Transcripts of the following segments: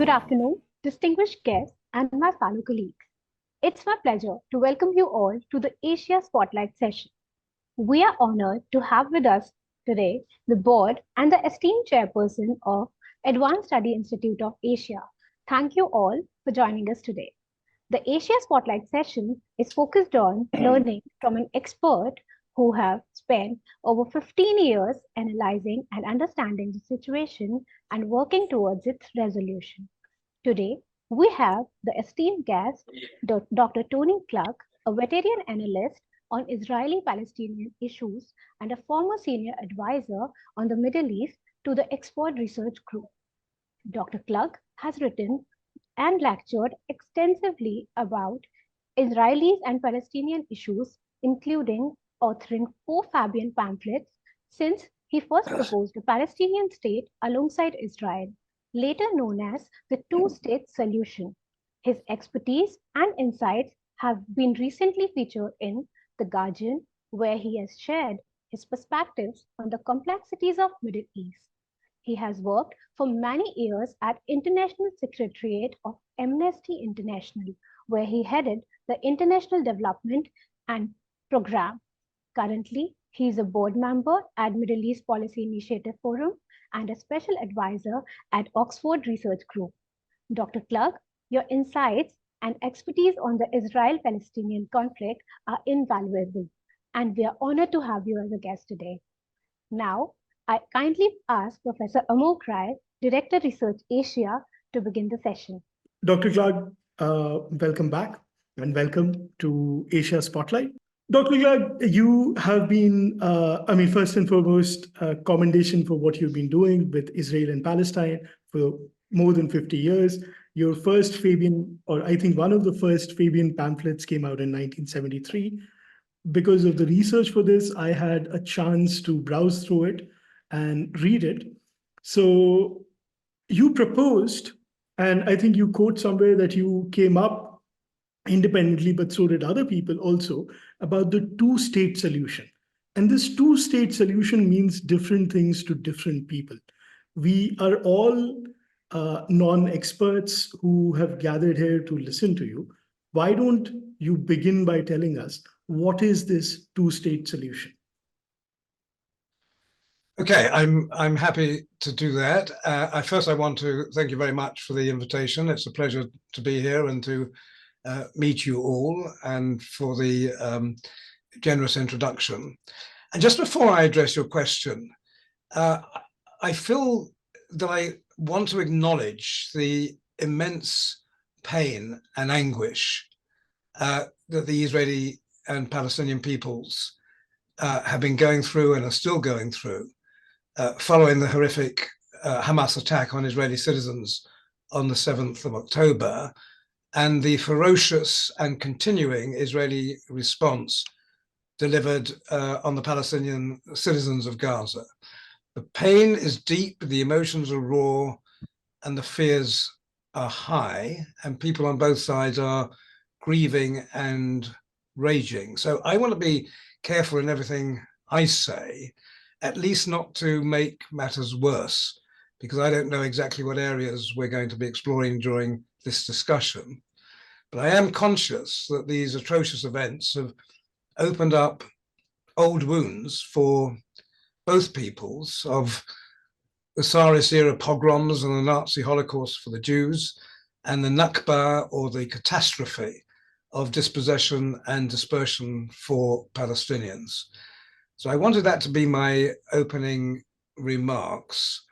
Good afternoon, distinguished guests and my fellow colleagues. It's my pleasure to welcome you all to the Asia Spotlight session. We are honored to have with us today the board and the esteemed chairperson of Advanced Study Institute of Asia. Thank you all for joining us today. The Asia Spotlight session is focused on learning from an expert who have spent over 15 years analyzing and understanding the situation and working towards its resolution. Today, we have the esteemed guest, Dr. Tony Klug, a veteran analyst on Israeli-Palestinian issues and a former senior advisor on the Middle East to the Expert Research Group. Dr. Klug has written and lectured extensively about Israelis and Palestinian issues, including authoring 4 Fabian pamphlets since he first proposed a Palestinian state alongside Israel, later known as the two-state solution. His expertise and insights have been recently featured in The Guardian, where he has shared his perspectives on the complexities of Middle East. He has worked for many years at International Secretariat of Amnesty International, where he headed the International Development and Program. Currently, he is a board member at Middle East Policy Initiative Forum and a special advisor at Oxford Research Group. Dr. Klug, your insights and expertise on the Israel-Palestinian conflict are invaluable, and we are honored to have you as a guest today. Now, I kindly ask Professor Amogh Rai, Director Research Asia, to begin the session. Dr. Klug, welcome back and welcome to Asia Spotlight. Dr. Klug, you have been, first and foremost, commendation for what you've been doing with Israel and Palestine for more than 50 years. Your first Fabian, or I think one of the first Fabian pamphlets came out in 1973. Because of the research for this, I had a chance to browse through it and read it. So you proposed, and I think you quote somewhere that you came up independently, but so did other people also, about the two-state solution. And this two-state solution means different things to different people. We are all non-experts who have gathered here to listen to you. Why don't you begin by telling us, what is this two-state solution? Okay, I'm happy to do that. First, I want to thank you very much for the invitation. It's a pleasure to be here and to meet you all, and for the generous introduction. And just before I address your question, I feel that I want to acknowledge the immense pain and anguish that the Israeli and Palestinian peoples have been going through and are still going through following the horrific Hamas attack on Israeli citizens on the 7th of October, and the ferocious and continuing Israeli response delivered on the Palestinian citizens of Gaza. The pain is deep, the emotions are raw, and the fears are high, and people on both sides are grieving and raging. So I want to be careful in everything I say, at least not to make matters worse, because I don't know exactly what areas we're going to be exploring during this discussion. But I am conscious that these atrocious events have opened up old wounds for both peoples, of the Tsarist era pogroms and the Nazi Holocaust for the Jews, and the Nakba, or the catastrophe of dispossession and dispersion for Palestinians. So I wanted that to be my opening remarks,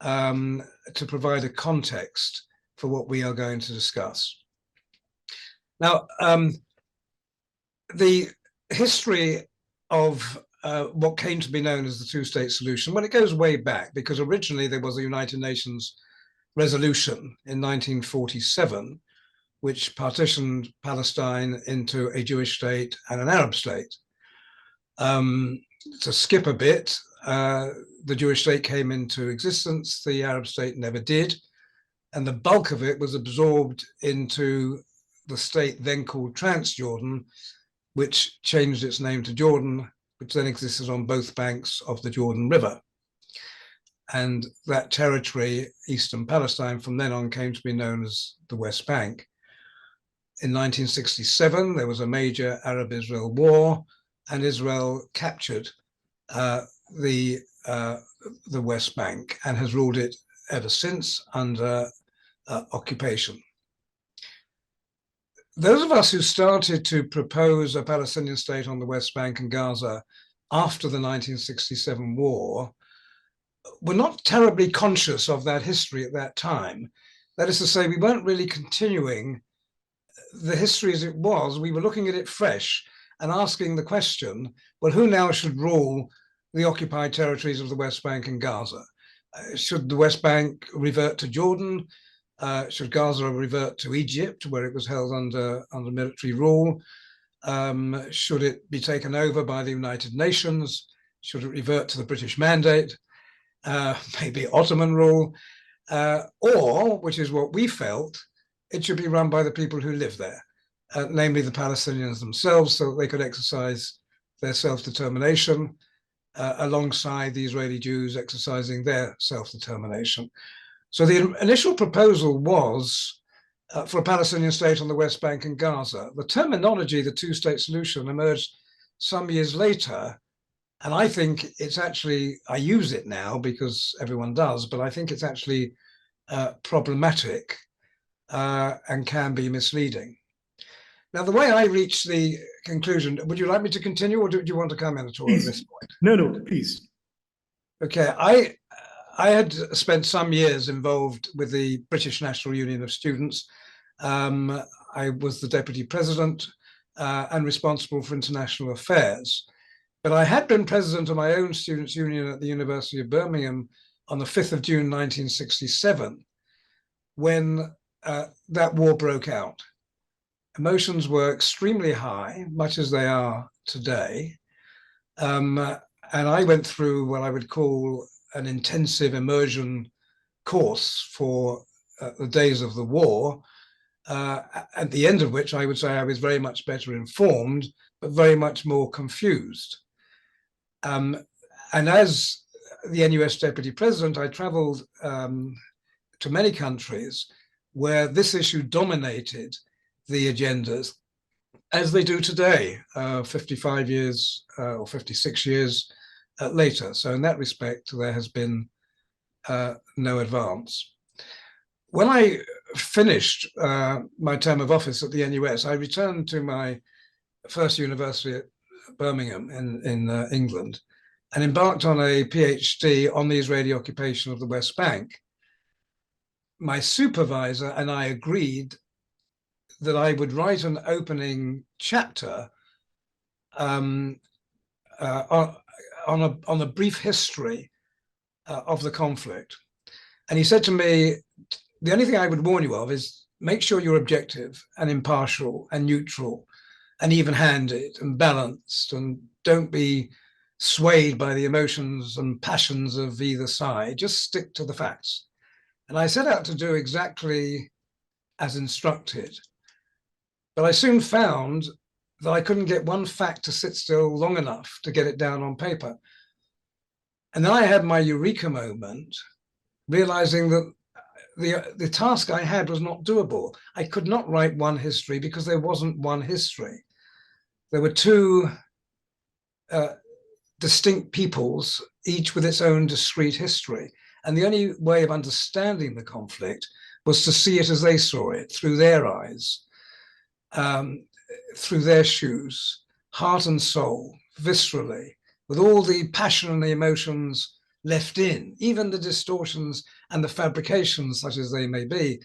to provide a context for what we are going to discuss. Now, the history of what came to be known as the two-state solution, well, it goes way back, because originally there was a United Nations resolution in 1947, which partitioned Palestine into a Jewish state and an Arab state. To skip a bit, the Jewish state came into existence, the Arab state never did, and the bulk of it was absorbed into the state then called Transjordan, which changed its name to Jordan, which then existed on both banks of the Jordan River. And that territory, Eastern Palestine, from then on came to be known as the West Bank. In 1967, there was a major Arab-Israel war, and Israel captured the West Bank and has ruled it ever since under occupation. Those of us who started to propose a Palestinian state on the West Bank and Gaza after the 1967 war were not terribly conscious of that history at that time. That is to say, we weren't really continuing the history as it was. We were looking at it fresh and asking the question, well, who now should rule the occupied territories of the West Bank and Gaza? Should the West Bank revert to Jordan? Should Gaza revert to Egypt, where it was held under military rule? Should it be taken over by the United Nations? Should it revert to the British Mandate? Maybe Ottoman rule? Or, which is what we felt, it should be run by the people who live there, namely the Palestinians themselves, so that they could exercise their self-determination alongside the Israeli Jews exercising their self-determination. So the initial proposal was for a Palestinian state on the West Bank and Gaza. The terminology, the two-state solution, emerged some years later, and I think it's actually, I use it now because everyone does, but I think it's actually problematic and can be misleading. Now, the way I reached the conclusion, would you like me to continue, or do you want to comment at all at this point? No, please. Okay, I had spent some years involved with the British National Union of Students. I was the deputy president and responsible for international affairs. But I had been president of my own students' union at the University of Birmingham on the 5th of June, 1967, when that war broke out. Emotions were extremely high, much as they are today. And I went through what I would call an intensive immersion course for the days of the war, at the end of which I would say I was very much better informed, but very much more confused. And as the NUS deputy president, I traveled to many countries where this issue dominated the agendas, as they do today, 55 years or 56 years later. So in that respect, there has been no advance. When I finished my term of office at the NUS, I returned to my first university at Birmingham in England and embarked on a PhD on the Israeli occupation of the West Bank. My supervisor and I agreed that I would write an opening chapter on a brief history of the conflict. And he said to me, the only thing I would warn you of is make sure you're objective and impartial and neutral and even-handed and balanced, and don't be swayed by the emotions and passions of either side. Just stick to the facts. And I set out to do exactly as instructed. But I soon found that I couldn't get one fact to sit still long enough to get it down on paper. And then I had my eureka moment, realizing that the task I had was not doable. I could not write one history because there wasn't one history. There were two distinct peoples, each with its own discrete history. And the only way of understanding the conflict was to see it as they saw it, through their eyes, through their shoes, heart and soul, viscerally, with all the passion and the emotions left in, even the distortions and the fabrications, such as they may be,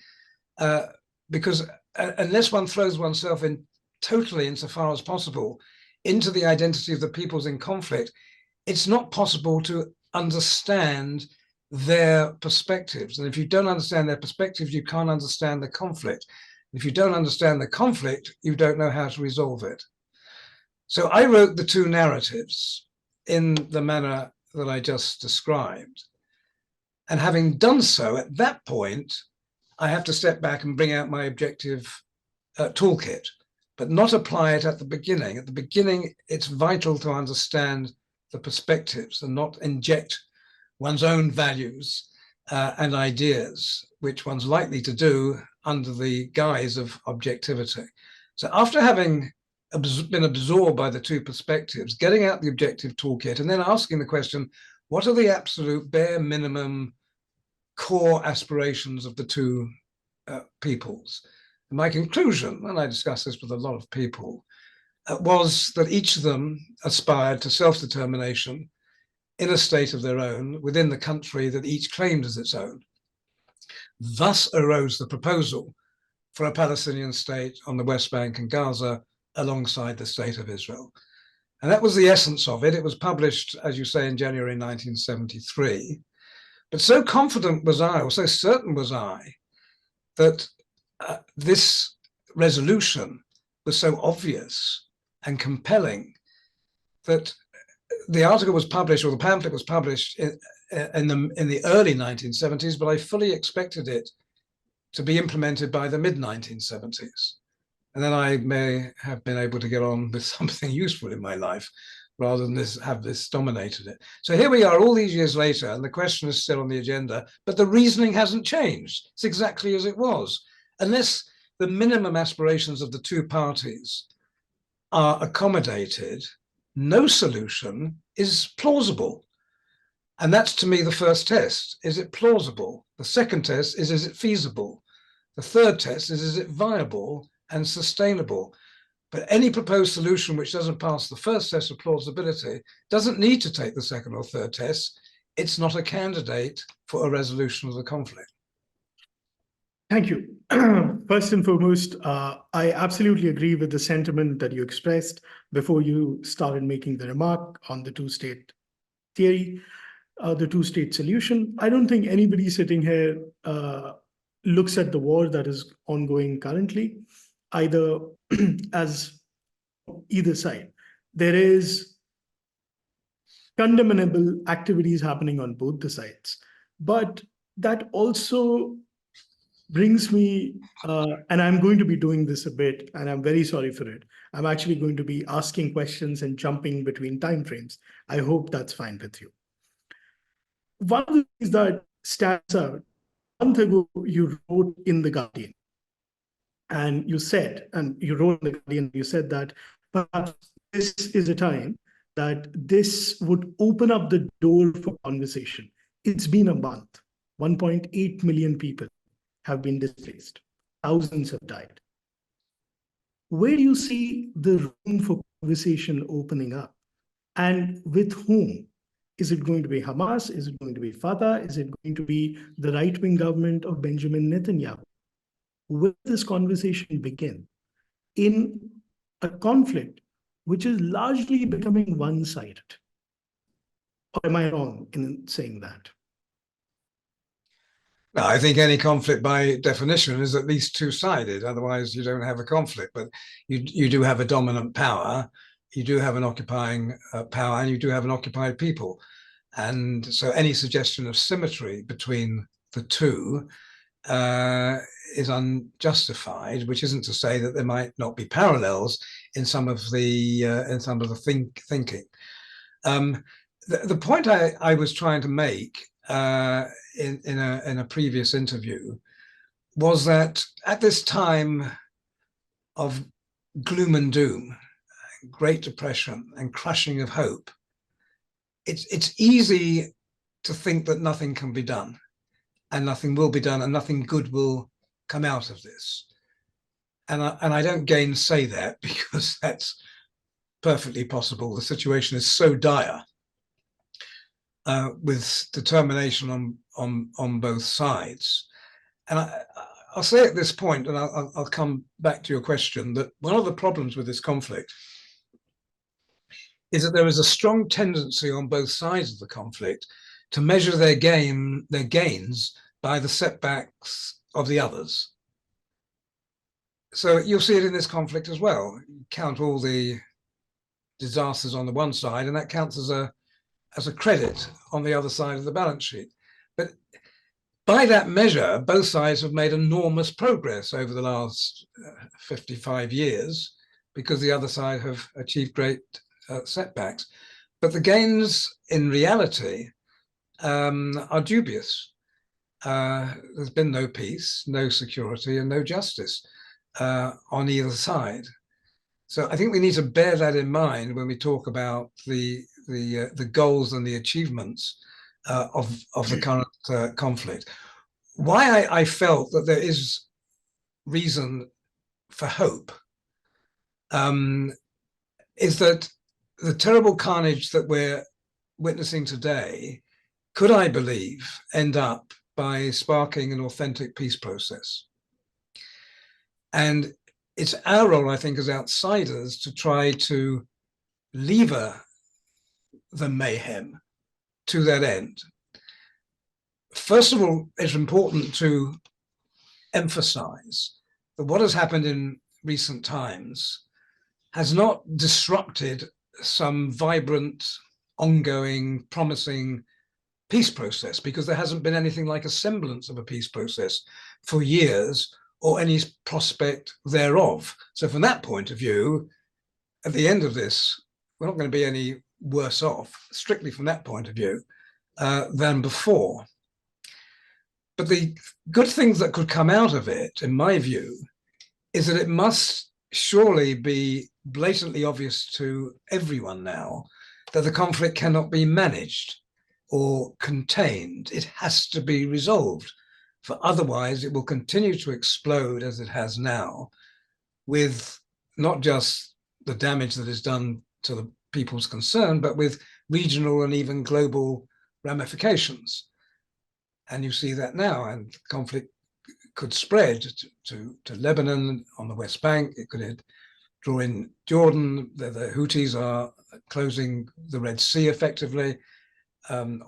because unless one throws oneself in totally, insofar as possible, into the identity of the peoples in conflict, it's not possible to understand their perspectives. And if you don't understand their perspectives, you can't understand the conflict. If you don't understand the conflict, you don't know how to resolve it. So I wrote the two narratives in the manner that I just described. And having done so, at that point, I have to step back and bring out my objective toolkit, but not apply it at the beginning. At the beginning, it's vital to understand the perspectives and not inject one's own values and ideas, which one's likely to do under the guise of objectivity. So after having been absorbed by the two perspectives, getting out the objective toolkit and then asking the question, what are the absolute bare minimum core aspirations of the two peoples? And my conclusion, and I discussed this with a lot of people, was that each of them aspired to self-determination in a state of their own within the country that each claimed as its own. Thus arose the proposal for a Palestinian state on the West Bank and Gaza alongside the state of Israel. And that was the essence of it. It was published, as you say, in January 1973. But so confident was I, or so certain was I, that this resolution was so obvious and compelling that the article was published, or the pamphlet was published in the early 1970s, but I fully expected it to be implemented by the mid-1970s. And then I may have been able to get on with something useful in my life rather than have this dominated it. So here we are all these years later, and the question is still on the agenda, but the reasoning hasn't changed. It's exactly as it was. Unless the minimum aspirations of the two parties are accommodated, no solution is plausible. And that's, to me, the first test. Is it plausible? The second test is it feasible? The third test is it viable and sustainable? But any proposed solution which doesn't pass the first test of plausibility doesn't need to take the second or third test. It's not a candidate for a resolution of the conflict. Thank you. First and foremost, I absolutely agree with the sentiment that you expressed before you started making the remark on the two-state theory, the two-state solution. I don't think anybody sitting here looks at the war that is ongoing currently, either as either side. There is condemnable activities happening on both the sides, but that also brings me, and I'm going to be doing this a bit, and I'm very sorry for it. I'm actually going to be asking questions and jumping between timeframes. I hope that's fine with you. One of the things that stands out, a month ago, you wrote in The Guardian, and you said, and you wrote in The Guardian, you said that perhaps this is a time that this would open up the door for conversation. It's been a month. 1.8 million people have been displaced. Thousands have died. Where do you see the room for conversation opening up? And with whom? Is it going to be Hamas? Is it going to be Fatah? Is it going to be the right-wing government of Benjamin Netanyahu? Will this conversation begin in a conflict which is largely becoming one-sided? Or am I wrong in saying that? No, I think any conflict by definition is at least two-sided. Otherwise, you don't have a conflict. But you do have a dominant power, you do have an occupying power, and you do have an occupied people. And so any suggestion of symmetry between the two is unjustified, which isn't to say that there might not be parallels in some of the thinking. The point I was trying to make in a previous interview was that at this time of gloom and doom, Great Depression and crushing of hope, it's easy to think that nothing can be done and nothing will be done and nothing good will come out of this. And I don't gainsay that, because that's perfectly possible. The situation is so dire, with determination on both sides. And I'll say at this point, and I'll come back to your question, that one of the problems with this conflict is that there is a strong tendency on both sides of the conflict to measure their gains by the setbacks of the others. So you'll see it in this conflict as well. Count all the disasters on the one side, and that counts as a credit on the other side of the balance sheet. But by that measure, both sides have made enormous progress over the last 55 years, because the other side have achieved great setbacks. But the gains in reality are dubious. There's been no peace, no security, and no justice on either side. So I think we need to bear that in mind when we talk about the goals and the achievements of the current conflict. Why I felt that there is reason for hope is that the terrible carnage that we're witnessing today could, I believe, end up by sparking an authentic peace process. And it's our role, I think, as outsiders to try to lever the mayhem to that end. First of all, it's important to emphasize that what has happened in recent times has not disrupted some vibrant, ongoing, promising peace process, because there hasn't been anything like a semblance of a peace process for years, or any prospect thereof. So from that point of view, at the end of this, we're not going to be any worse off, strictly from that point of view, than before. But the good things that could come out of it, in my view, is that it must surely be blatantly obvious to everyone now that the conflict cannot be managed or contained. It has to be resolved, for otherwise it will continue to explode as it has now, with not just the damage that is done to the peoples concerned, but with regional and even global ramifications. And you see that now, and conflict could spread to Lebanon on the West Bank. It could draw in Jordan. The Houthis are closing the Red Sea effectively.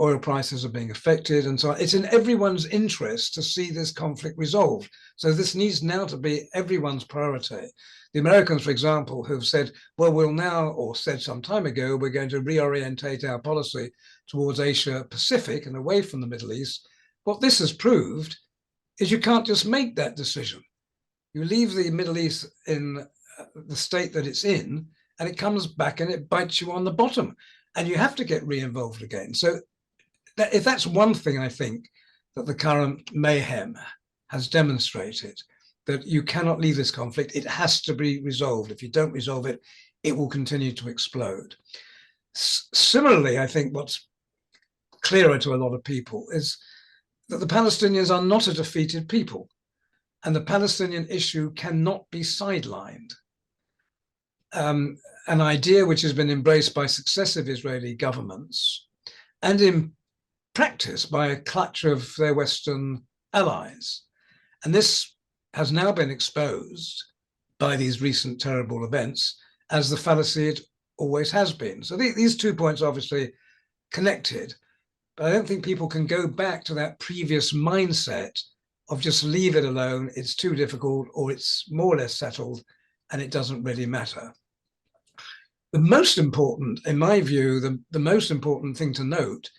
Oil prices are being affected, and so on. It's in everyone's interest to see this conflict resolved. So this needs now to be everyone's priority. The Americans, for example, have said, well, we'll now, or said some time ago, we're going to reorientate our policy towards Asia Pacific and away from the Middle East. What this has proved is you can't just make that decision. You leave the Middle East in the state that it's in, and it comes back and it bites you on the bottom, and you have to get re-involved again. So if that's one thing, I think, that the current mayhem has demonstrated, that you cannot leave this conflict. It has to be resolved. If you don't resolve it, it will continue to explode. Similarly, I think what's clearer to a lot of people is that the Palestinians are not a defeated people, and the Palestinian issue cannot be sidelined. An idea which has been embraced by successive Israeli governments, and in practice by a clutch of their Western allies. And this has now been exposed by these recent terrible events as the fallacy it always has been. So these 2 points are obviously connected, but I don't think people can go back to that previous mindset of just leave it alone, it's too difficult, or it's more or less settled and it doesn't really matter. The most important, in my view, the most important thing to note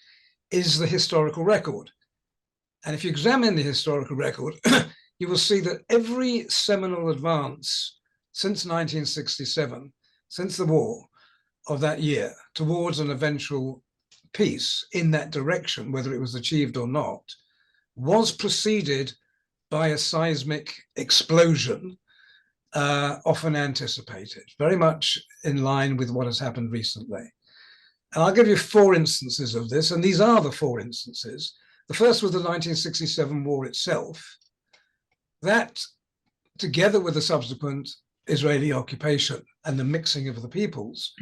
is the historical record. And if you examine the historical record, you will see that every seminal advance since 1967, since the war of that year, towards an eventual peace in that direction, whether it was achieved or not, was preceded by a seismic explosion, often anticipated, very much in line with what has happened recently. And I'll give you 4 instances of this, and these are the 4 instances. The first was the 1967 war itself. That, together with the subsequent Israeli occupation and the mixing of the peoples,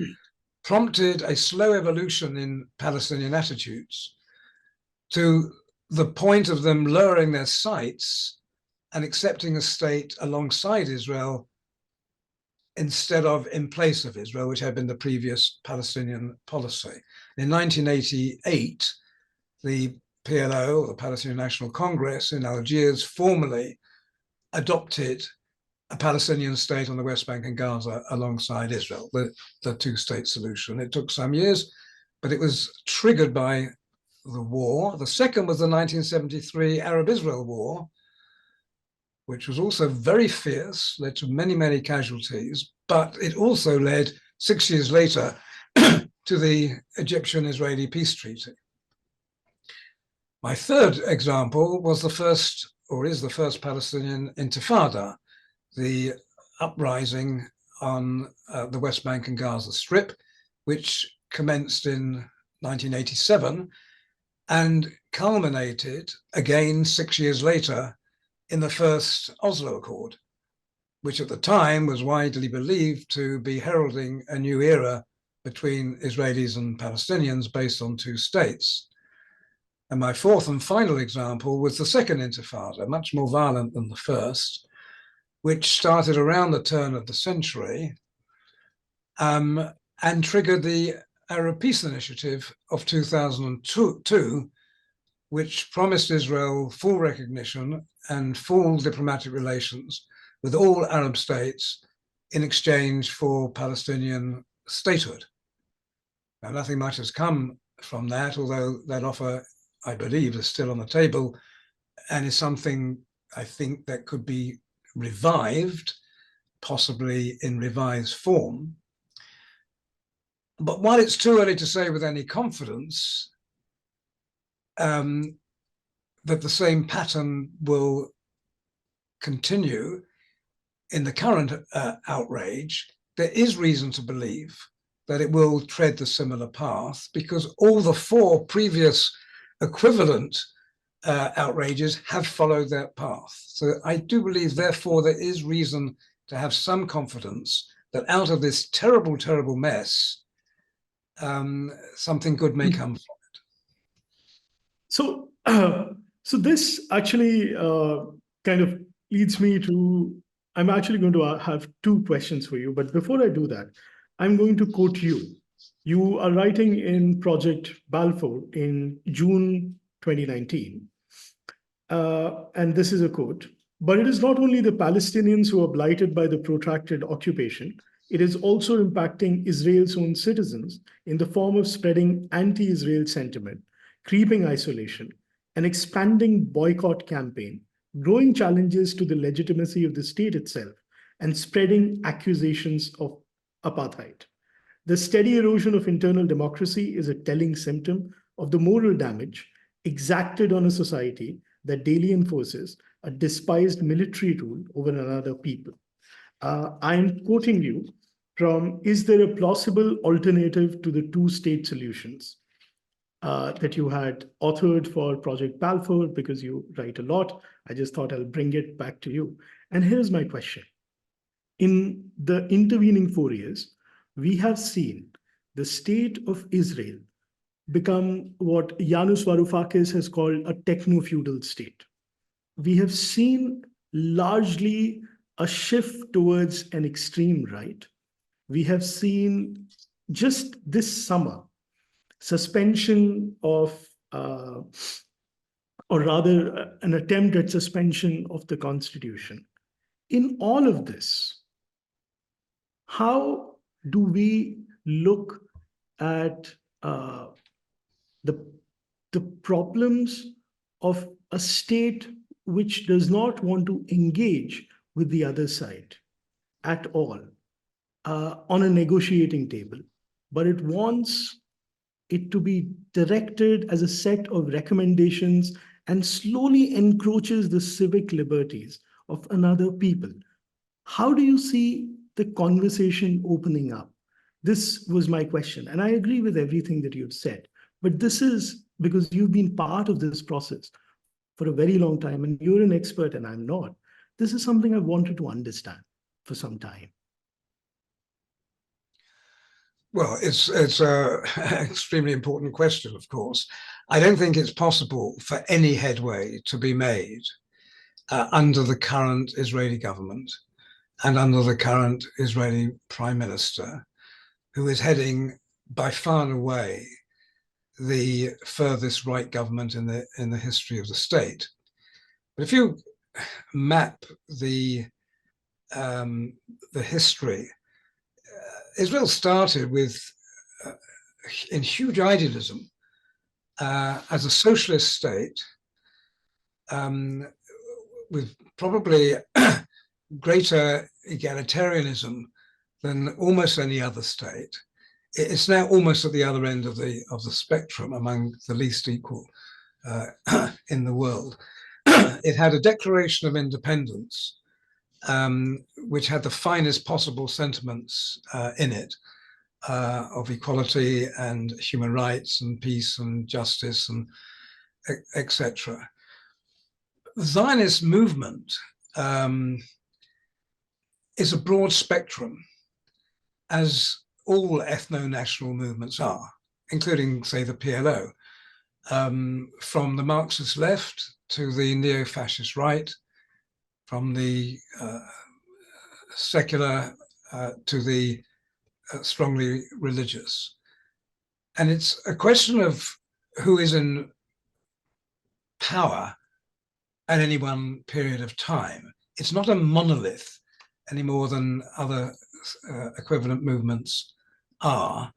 prompted a slow evolution in Palestinian attitudes to the point of them lowering their sights and accepting a state alongside Israel instead of in place of Israel, which had been the previous Palestinian policy. In 1988, the PLO, the Palestinian National Congress in Algiers, formally adopted a Palestinian state on the West Bank and Gaza alongside Israel, the two-state solution. It took some years, but it was triggered by the war. The second was the 1973 Arab-Israel War, which was also very fierce, led to many, many casualties, but it also led 6 years later to the Egyptian-Israeli peace treaty. My third example was the first, or is the first, Palestinian Intifada, the uprising on the West Bank and Gaza Strip, which commenced in 1987 and culminated again 6 years later in the first Oslo Accord, which at the time was widely believed to be heralding a new era between Israelis and Palestinians based on two states. And my fourth and final example was the second Intifada, much more violent than the first, which started around the turn of the century and triggered the Arab Peace Initiative of 2002, which promised Israel full recognition and full diplomatic relations with all Arab states in exchange for Palestinian statehood. Now, nothing much has come from that, although that offer, I believe, is still on the table and is something I think that could be revived, possibly in revised form. But while it's too early to say with any confidence that the same pattern will continue in the current outrage, there is reason to believe that it will tread the similar path, because all the four previous equivalent outrages have followed that path. So I do believe, therefore, there is reason to have some confidence that out of this terrible, terrible mess, something good may come from it. So, so this actually kind of leads me to, I'm actually going to have two questions for you. But before I do that, I'm going to quote you. You are writing in Project Balfour in June 2019. And this is a quote: "But it is not only the Palestinians who are blighted by the protracted occupation, it is also impacting Israel's own citizens in the form of spreading anti-Israel sentiment, creeping isolation, an expanding boycott campaign, growing challenges to the legitimacy of the state itself, and spreading accusations of apartheid. The steady erosion of internal democracy is a telling symptom of the moral damage exacted on a society that daily enforces a despised military rule over another people." I am quoting you from "Is there a plausible alternative to the two-state solutions?" That you had authored for Project Balfour, because you write a lot. I just thought I'll bring it back to you. And here's my question. In the intervening 4 years, we have seen the state of Israel become what Yanis Varoufakis has called a techno-feudal state. We have seen largely a shift towards an extreme right. We have seen just this summer suspension of, or rather an attempt at suspension of the Constitution. In all of this, how do we look at the problems of a state which does not want to engage with the other side at all on a negotiating table, but it wants it to be directed as a set of recommendations and slowly encroaches the civic liberties of another people? How do you see the conversation opening up? This was my question. And I agree with everything that you've said. But this is because you've been part of this process for a very long time, and you're an expert and I'm not. This is something I've wanted to understand for some time. Well, it's an extremely important question, of course. I don't think it's possible for any headway to be made under the current Israeli government and under the current Israeli prime minister, who is heading by far and away the furthest right government in the history of the state. But if you map the history, Israel started with in huge idealism as a socialist state with probably greater egalitarianism than almost any other state. It's now almost at the other end of the spectrum, among the least equal in the world. It had a Declaration of Independence, which had the finest possible sentiments in it, of equality and human rights and peace and justice and etc. The Zionist movement is a broad spectrum, as all ethno-national movements are, including, say, the PLO, from the Marxist left to the neo-fascist right, from the secular to the strongly religious. And it's a question of who is in power at any one period of time. It's not a monolith any more than other equivalent movements are.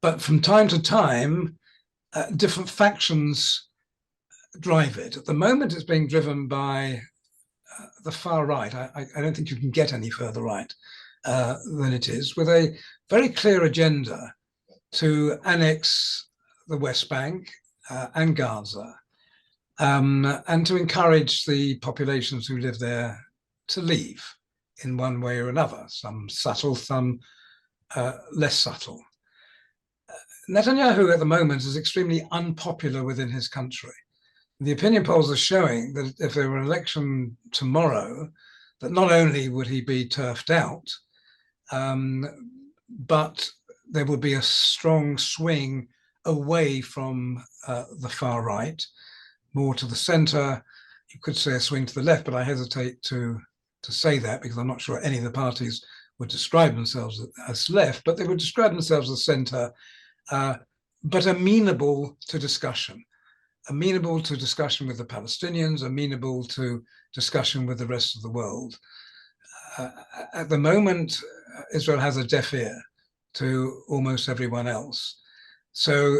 But from time to time, different factions drive it. At the moment, it's being driven by the far right. I don't think you can get any further right than it is, with a very clear agenda to annex the West Bank and Gaza, and to encourage the populations who live there to leave in one way or another, some subtle, some less subtle. Netanyahu at the moment is extremely unpopular within his country. The opinion polls are showing that if there were an election tomorrow, that not only would he be turfed out, but there would be a strong swing away from the far right, more to the center. You could say a swing to the left, but I hesitate to say that because I'm not sure any of the parties would describe themselves as left, but they would describe themselves as center, but amenable to discussion. Amenable to discussion with the Palestinians, amenable to discussion with the rest of the world. At the moment, Israel has a deaf ear to almost everyone else. So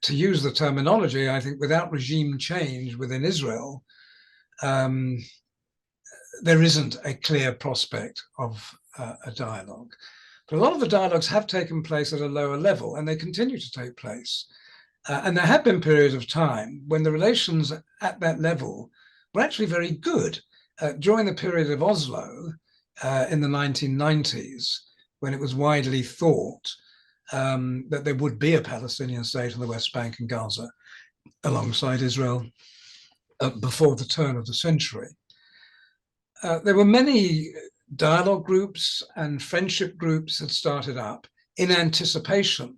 to use the terminology, I think without regime change within Israel, there isn't a clear prospect of a dialogue. But a lot of the dialogues have taken place at a lower level, and they continue to take place. And there have been periods of time when the relations at that level were actually very good. During the period of Oslo in the 1990s, when it was widely thought that there would be a Palestinian state in the West Bank and Gaza alongside Israel before the turn of the century. There were many dialogue groups and friendship groups that started up in anticipation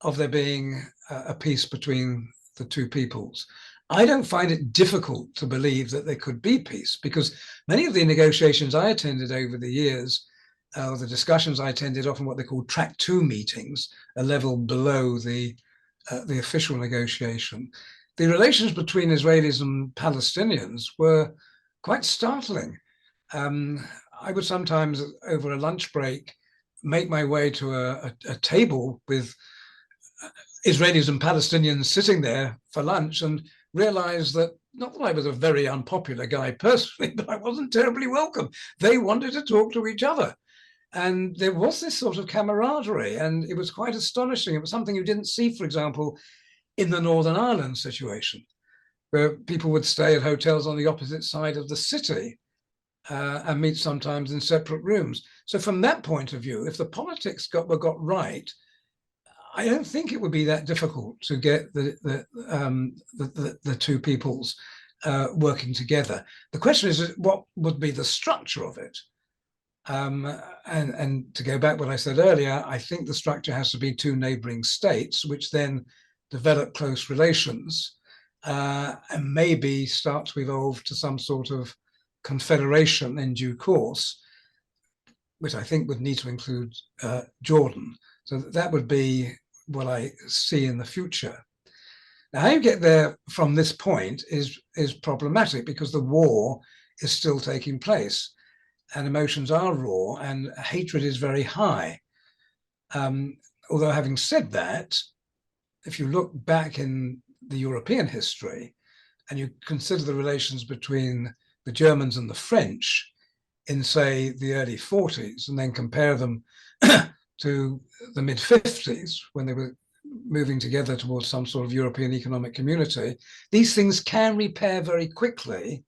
of there being a peace between the two peoples. I don't find it difficult to believe that there could be peace, because many of the negotiations I attended over the years, the discussions I attended, often what they call track 2 meetings, a level below the official negotiation. The relations between Israelis and Palestinians were quite startling. I would sometimes, over a lunch break, make my way to a table with Israelis and Palestinians sitting there for lunch and realize that, not that I was a very unpopular guy personally, but I wasn't terribly welcome. They wanted to talk to each other. And there was this sort of camaraderie, and it was quite astonishing. It was something you didn't see, for example, in the Northern Ireland situation, where people would stay at hotels on the opposite side of the city and meet sometimes in separate rooms. So from that point of view, if the politics got right, I don't think it would be that difficult to get the two peoples working together. The question is, what would be the structure of it? And to go back what I said earlier, I think the structure has to be two neighboring states, which then develop close relations and maybe start to evolve to some sort of confederation in due course, which I think would need to include Jordan. So that would be what I see in the future. Now, how you get there from this point is problematic, because the war is still taking place and emotions are raw and hatred is very high. Although having said that, if you look back in the European history and you consider the relations between the Germans and the French in, say, the early 40s, and then compare them to the mid-50s, when they were moving together towards some sort of European economic community, these things can repair very quickly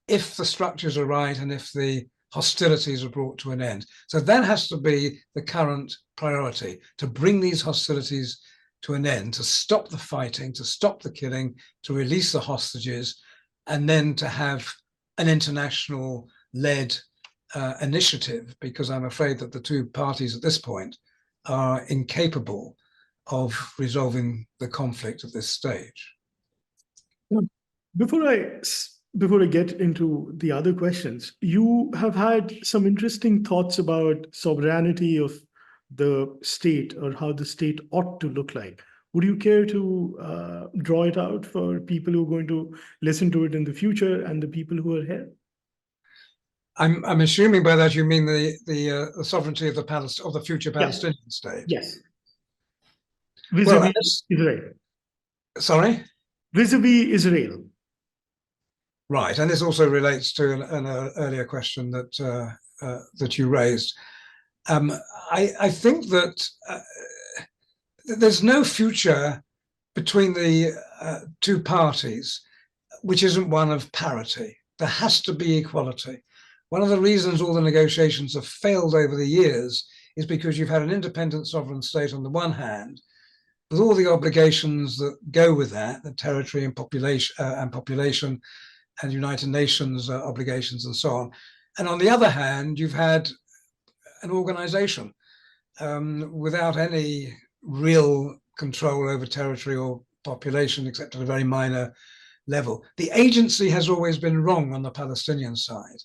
if the structures are right and if the hostilities are brought to an end. So that has to be the current priority, to bring these hostilities to an end, to stop the fighting, to stop the killing, to release the hostages, and then to have an international-led initiative, because I'm afraid that the two parties at this point are incapable of resolving the conflict at this stage. Before I get into the other questions, you have had some interesting thoughts about sovereignty of the state, or how the state ought to look like. Would you care to draw it out for people who are going to listen to it in the future and the people who are here? I'm assuming by that you mean the sovereignty of the future Palestinian state. Yes. Vis-a-vis Israel. Sorry? Vis-a-vis Israel. Right, and this also relates to an earlier question that that you raised. I think that there's no future between the two parties which isn't one of parity. There has to be equality. One of the reasons all the negotiations have failed over the years is because you've had an independent sovereign state on the one hand, with all the obligations that go with that, the territory and population and United Nations obligations and so on. And on the other hand, you've had an organization without any real control over territory or population, except at a very minor level. The agency has always been wrong on the Palestinian side,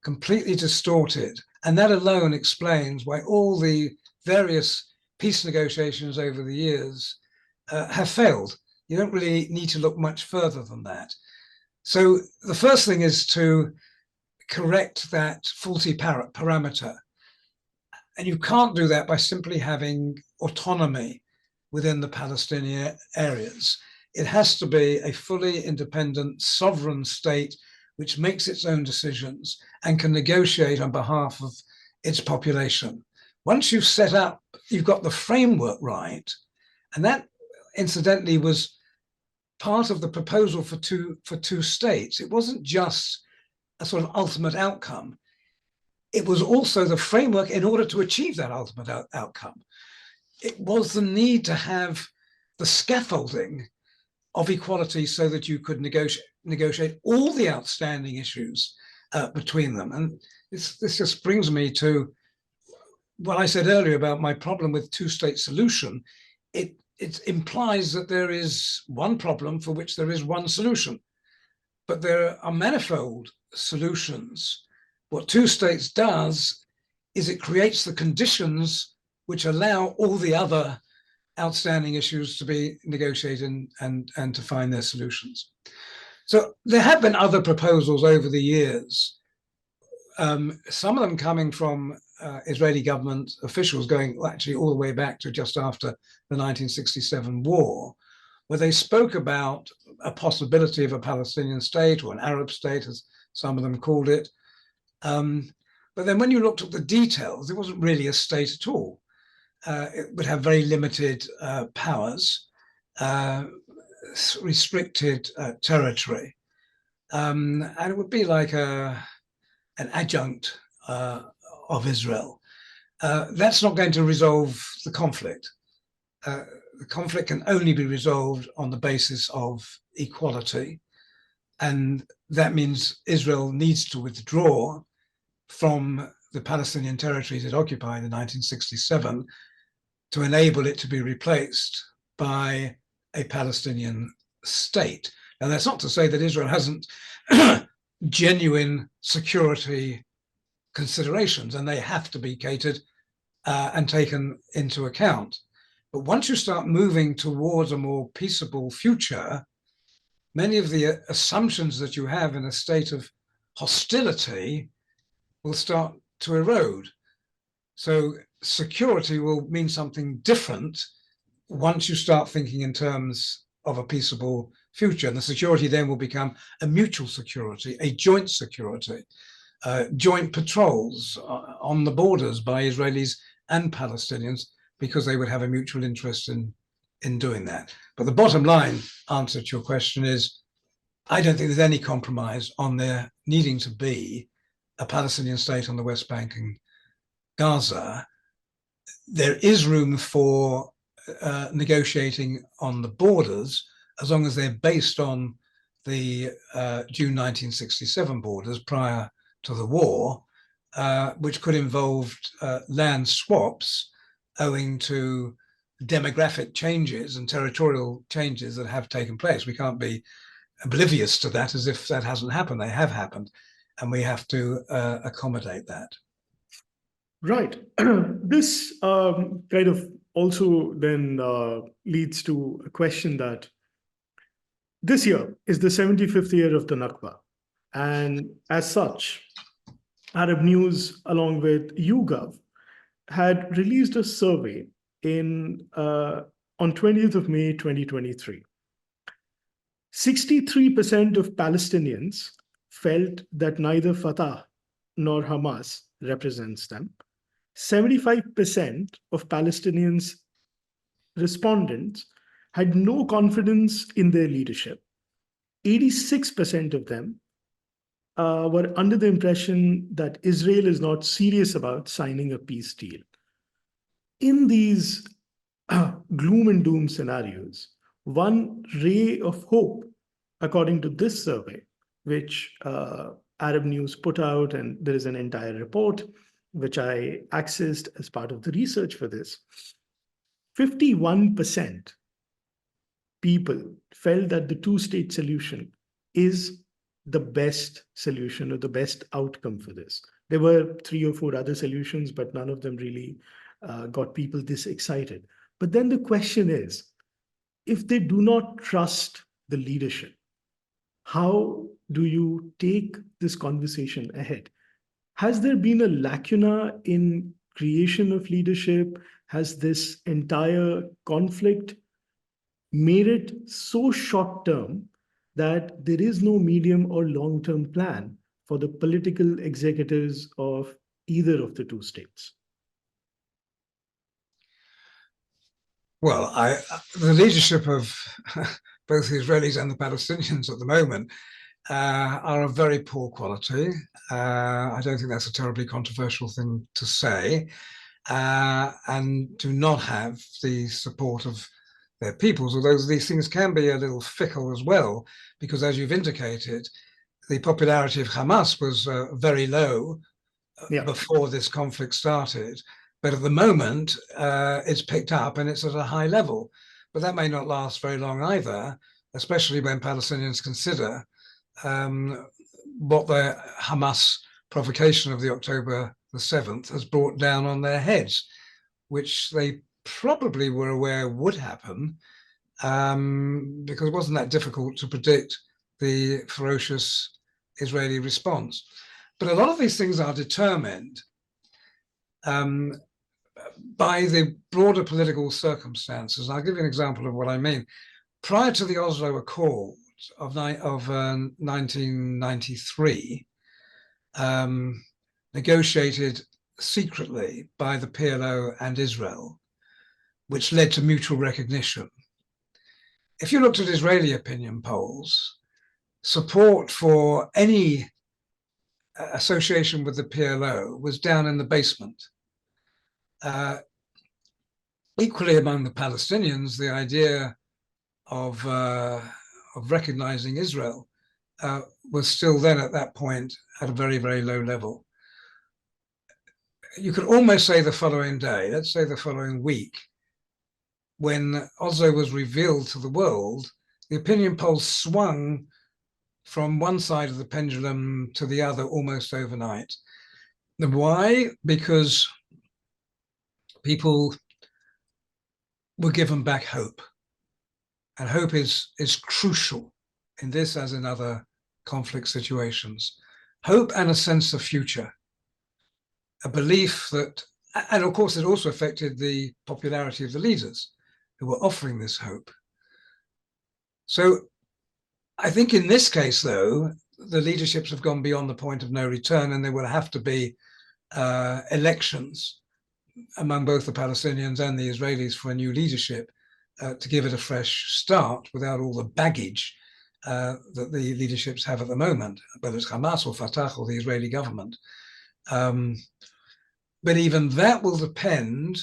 completely distorted. And that alone explains why all the various peace negotiations over the years have failed. You don't really need to look much further than that. So the first thing is to correct that faulty parameter. And you can't do that by simply having autonomy within the Palestinian areas. It has to be a fully independent, sovereign state which makes its own decisions and can negotiate on behalf of its population. Once you've set up, you've got the framework right, and that incidentally was part of the proposal for two states. It wasn't just a sort of ultimate outcome. It was also the framework in order to achieve that ultimate outcome. It was the need to have the scaffolding of equality so that you could negotiate all the outstanding issues between them. And this just brings me to what I said earlier about my problem with two-state solution. It implies that there is one problem for which there is one solution, but there are manifold solutions. What two states does is it creates the conditions which allow all the other outstanding issues to be negotiated and to find their solutions. So there have been other proposals over the years, some of them coming from Israeli government officials going actually all the way back to just after the 1967 war, where they spoke about a possibility of a Palestinian state or an Arab state, as some of them called it. But then when you looked at the details, it wasn't really a state at all. It would have very limited powers, restricted territory, and it would be like an adjunct of Israel. That's not going to resolve the conflict. The conflict can only be resolved on the basis of equality, and that means Israel needs to withdraw from the Palestinian territories it occupied in 1967 to enable it to be replaced by a Palestinian state. Now, that's not to say that Israel hasn't genuine security considerations, and they have to be catered and taken into account. But once you start moving towards a more peaceable future, many of the assumptions that you have in a state of hostility will start to erode. So security will mean something different once you start thinking in terms of a peaceable future. And the security then will become a mutual security, a joint security, joint patrols on the borders by Israelis and Palestinians, because they would have a mutual interest in in doing that. But the bottom line answer to your question is, I don't think there's any compromise on there needing to be a Palestinian state on the West Bank and Gaza. There is room for negotiating on the borders, as long as they're based on the June 1967 borders prior to the war, which could involve land swaps owing to demographic changes and territorial changes that have taken place. We can't be oblivious to that as if that hasn't happened. They have happened, and we have to accommodate that. Right. This kind of also then leads to a question that this year is the 75th year of the Nakba. And as such, Arab News, along with YouGov, had released a survey on 20th of May, 2023. 63% of Palestinians felt that neither Fatah nor Hamas represents them. 75% of Palestinians respondents had no confidence in their leadership. 86% of them were under the impression that Israel is not serious about signing a peace deal. In these gloom and doom scenarios, one ray of hope, according to this survey, which Arab News put out, and there is an entire report which I accessed as part of the research for this, 51% people felt that the two-state solution is the best solution or the best outcome for this. There were 3 or 4 other solutions, but none of them really got people this excited. But then the question is, if they do not trust the leadership, how do you take this conversation ahead? Has there been a lacuna in creation of leadership? Has this entire conflict made it so short-term that there is no medium or long-term plan for the political executives of either of the two states? Well, the leadership of both the Israelis and the Palestinians at the moment are of very poor quality. I don't think that's a terribly controversial thing to say, and do not have the support of their peoples, although these things can be a little fickle as well, because as you've indicated, the popularity of Hamas was very low before this conflict started. But at the moment, it's picked up and it's at a high level. But that may not last very long either, especially when Palestinians consider what the Hamas provocation of the October the 7th has brought down on their heads, which they probably were aware would happen, because it wasn't that difficult to predict the ferocious Israeli response. But a lot of these things are determined by the broader political circumstances. I'll give you an example of what I mean. Prior to the Oslo Accord of 1993, negotiated secretly by the PLO and Israel, which led to mutual recognition. If you looked at Israeli opinion polls, support for any association with the PLO was down in the basement. Equally among the Palestinians, the idea of recognizing Israel was still then at that point at a very, very low level. You could almost say the following day, let's say the following week, when Oslo was revealed to the world, the opinion polls swung from one side of the pendulum to the other almost overnight. And why? Because people were given back hope. And hope is crucial in this as in other conflict situations. Hope and a sense of future. A belief that, and of course it also affected the popularity of the leaders who were offering this hope. So I think in this case, though, the leaderships have gone beyond the point of no return, and there will have to be elections among both the Palestinians and the Israelis for a new leadership to give it a fresh start without all the baggage that the leaderships have at the moment, whether it's Hamas or Fatah or the Israeli government. But even that will depend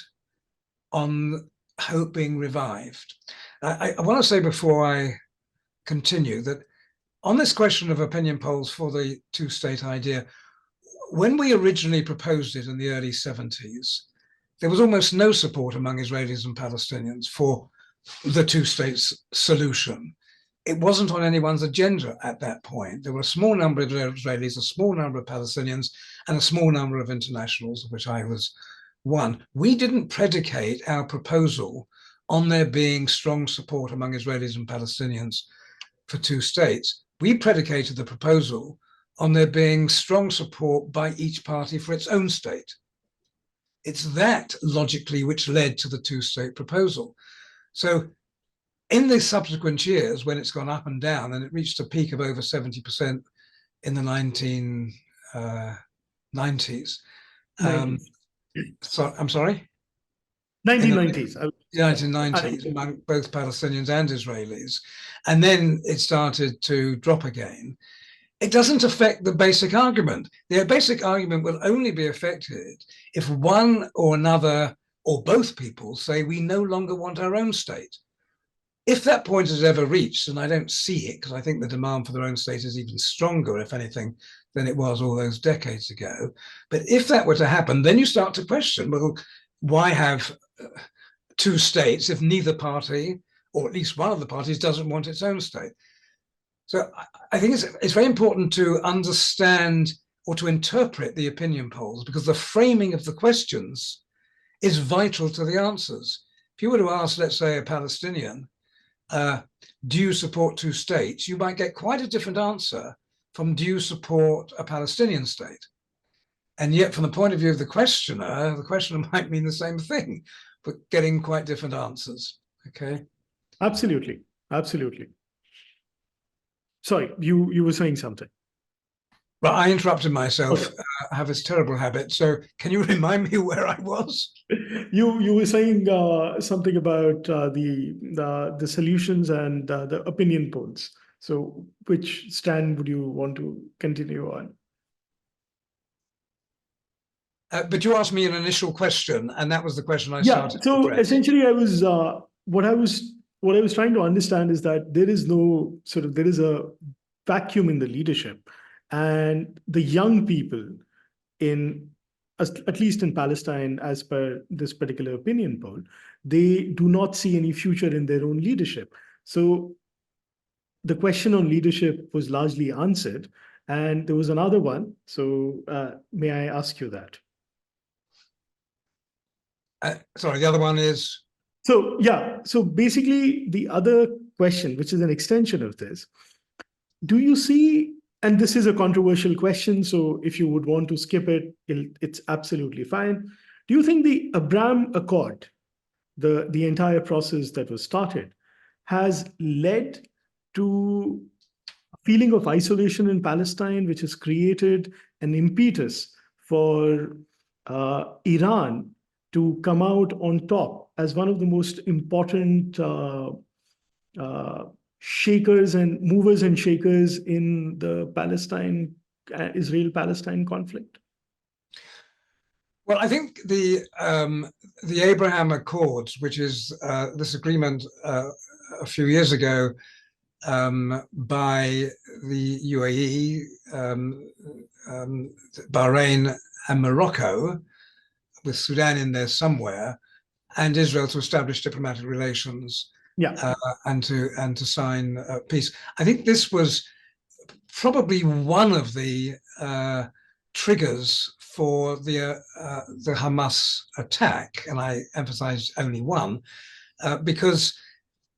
on hope being revived. I want to say before I continue that on this question of opinion polls for the two-state idea, when we originally proposed it in the early 70s, there was almost no support among Israelis and Palestinians for the two-state solution. It wasn't on anyone's agenda at that point. There were a small number of Israelis, a small number of Palestinians, and a small number of internationals, of which I was one. We didn't predicate our proposal on there being strong support among Israelis and Palestinians for two states. We predicated the proposal on there being strong support by each party for its own state. It's that logically which led to the two-state proposal. So in the subsequent years, when it's gone up and down, and it reached a peak of over 70% in the 1990s. So I'm sorry? 1990s. The 1990s, among both Palestinians and Israelis. And then it started to drop again. It doesn't affect the basic argument. The basic argument will only be affected if one or another or both people say we no longer want our own state. If that point is ever reached, and I don't see it because I think the demand for their own state is even stronger, if anything, than it was all those decades ago. But if that were to happen, then you start to question, well, why have two states if neither party, or at least one of the parties, doesn't want its own state? So I think it's very important to understand or to interpret the opinion polls, because the framing of the questions is vital to the answers. If you were to ask, let's say, a Palestinian, do you support two states? You might get quite a different answer from do you support a Palestinian state? And yet from the point of view of the questioner might mean the same thing, but getting quite different answers, okay? Absolutely, absolutely. Sorry, you were saying something. Well, I interrupted myself. Okay. I have this terrible habit. So can you remind me where I was? You were saying something about the solutions and the opinion polls. So which stand would you want to continue on? But you asked me an initial question, and that was the question I started. Yeah. So essentially, I was what I was trying to understand is that there is a vacuum in the leadership, and the young people at least in Palestine, as per this particular opinion poll, they do not see any future in their own leadership. So the question on leadership was largely answered, and there was another one. So may I ask you that? Sorry, the other one is? So yeah, so basically the other question, which is an extension of this, do you see, and this is a controversial question, so if you would want to skip it, it's absolutely fine. Do you think the Abraham Accord, the entire process that was started, has led to a feeling of isolation in Palestine, which has created an impetus for Iran to come out on top as one of the most important shakers and movers and shakers in the Israel-Palestine conflict? Well, I think the Abraham Accords, which is this agreement a few years ago by the UAE, Bahrain, and Morocco, with Sudan in there somewhere, and Israel to establish diplomatic relations, and to sign peace. I think this was probably one of the triggers for the Hamas attack, and I emphasize only one, because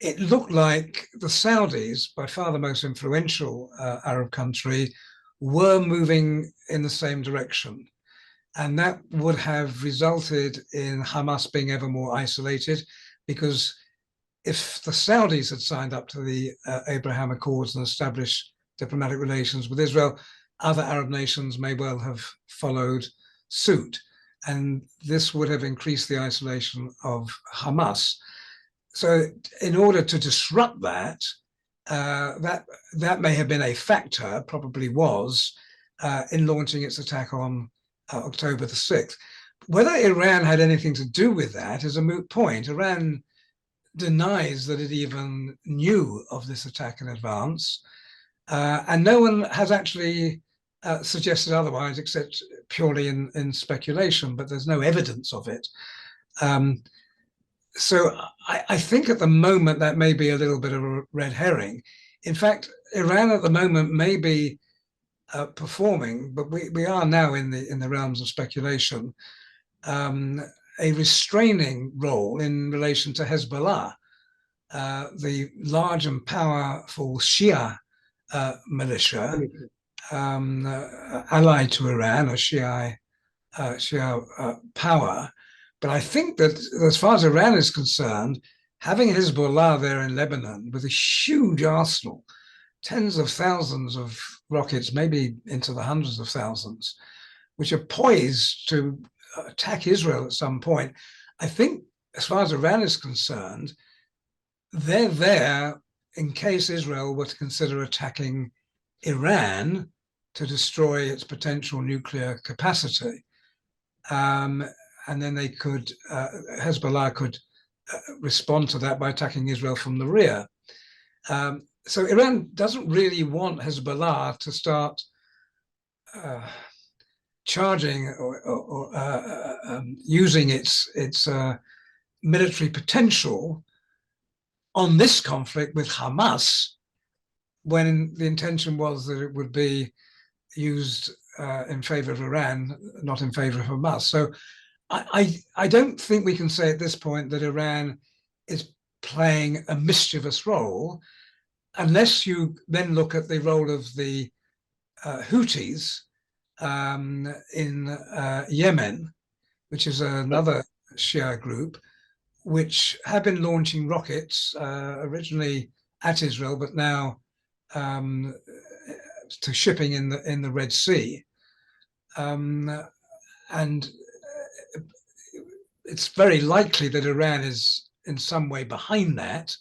it looked like the Saudis, by far the most influential Arab country, were moving in the same direction. And that would have resulted in Hamas being ever more isolated, because if the Saudis had signed up to the Abraham Accords and established diplomatic relations with Israel, other Arab nations may well have followed suit. And this would have increased the isolation of Hamas. so in order to disrupt that, that may have been a factor, probably was, in launching its attack on October the 6th. Whether Iran had anything to do with that is a moot point. Iran denies that it even knew of this attack in advance, and no one has actually suggested otherwise, except purely in speculation, but there's no evidence of it. So I think at the moment that may be a little bit of a red herring. In fact, Iran at the moment may be performing, but we are now in the realms of speculation, a restraining role in relation to Hezbollah, the large and powerful Shia militia, allied to Iran, a Shia power. But I think that as far as Iran is concerned, having Hezbollah there in Lebanon with a huge arsenal, tens of thousands of rockets, maybe into the hundreds of thousands, which are poised to attack Israel at some point. I think as far as Iran is concerned, they're there in case Israel were to consider attacking Iran to destroy its potential nuclear capacity. And then they could, Hezbollah could respond to that by attacking Israel from the rear. So Iran doesn't really want Hezbollah to start charging or using its military potential on this conflict with Hamas, when the intention was that it would be used in favor of Iran, not in favor of Hamas. So I don't think we can say at this point that Iran is playing a mischievous role, unless you then look at the role of the Houthis in Yemen, which is another Shia group, which have been launching rockets originally at Israel, but now to shipping in the Red Sea. And it's very likely that Iran is in some way behind that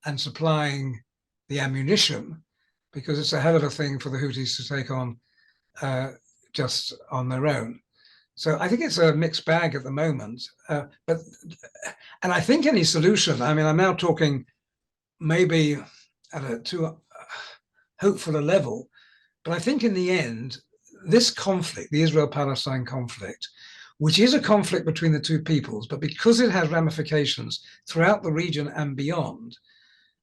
and supplying the ammunition, because it's a hell of a thing for the Houthis to take on just on their own. So I think it's a mixed bag at the moment. And I think any solution, I mean, I'm now talking maybe at a too hopeful a level, but I think in the end, this conflict, the Israel-Palestine conflict, which is a conflict between the two peoples, but because it has ramifications throughout the region and beyond,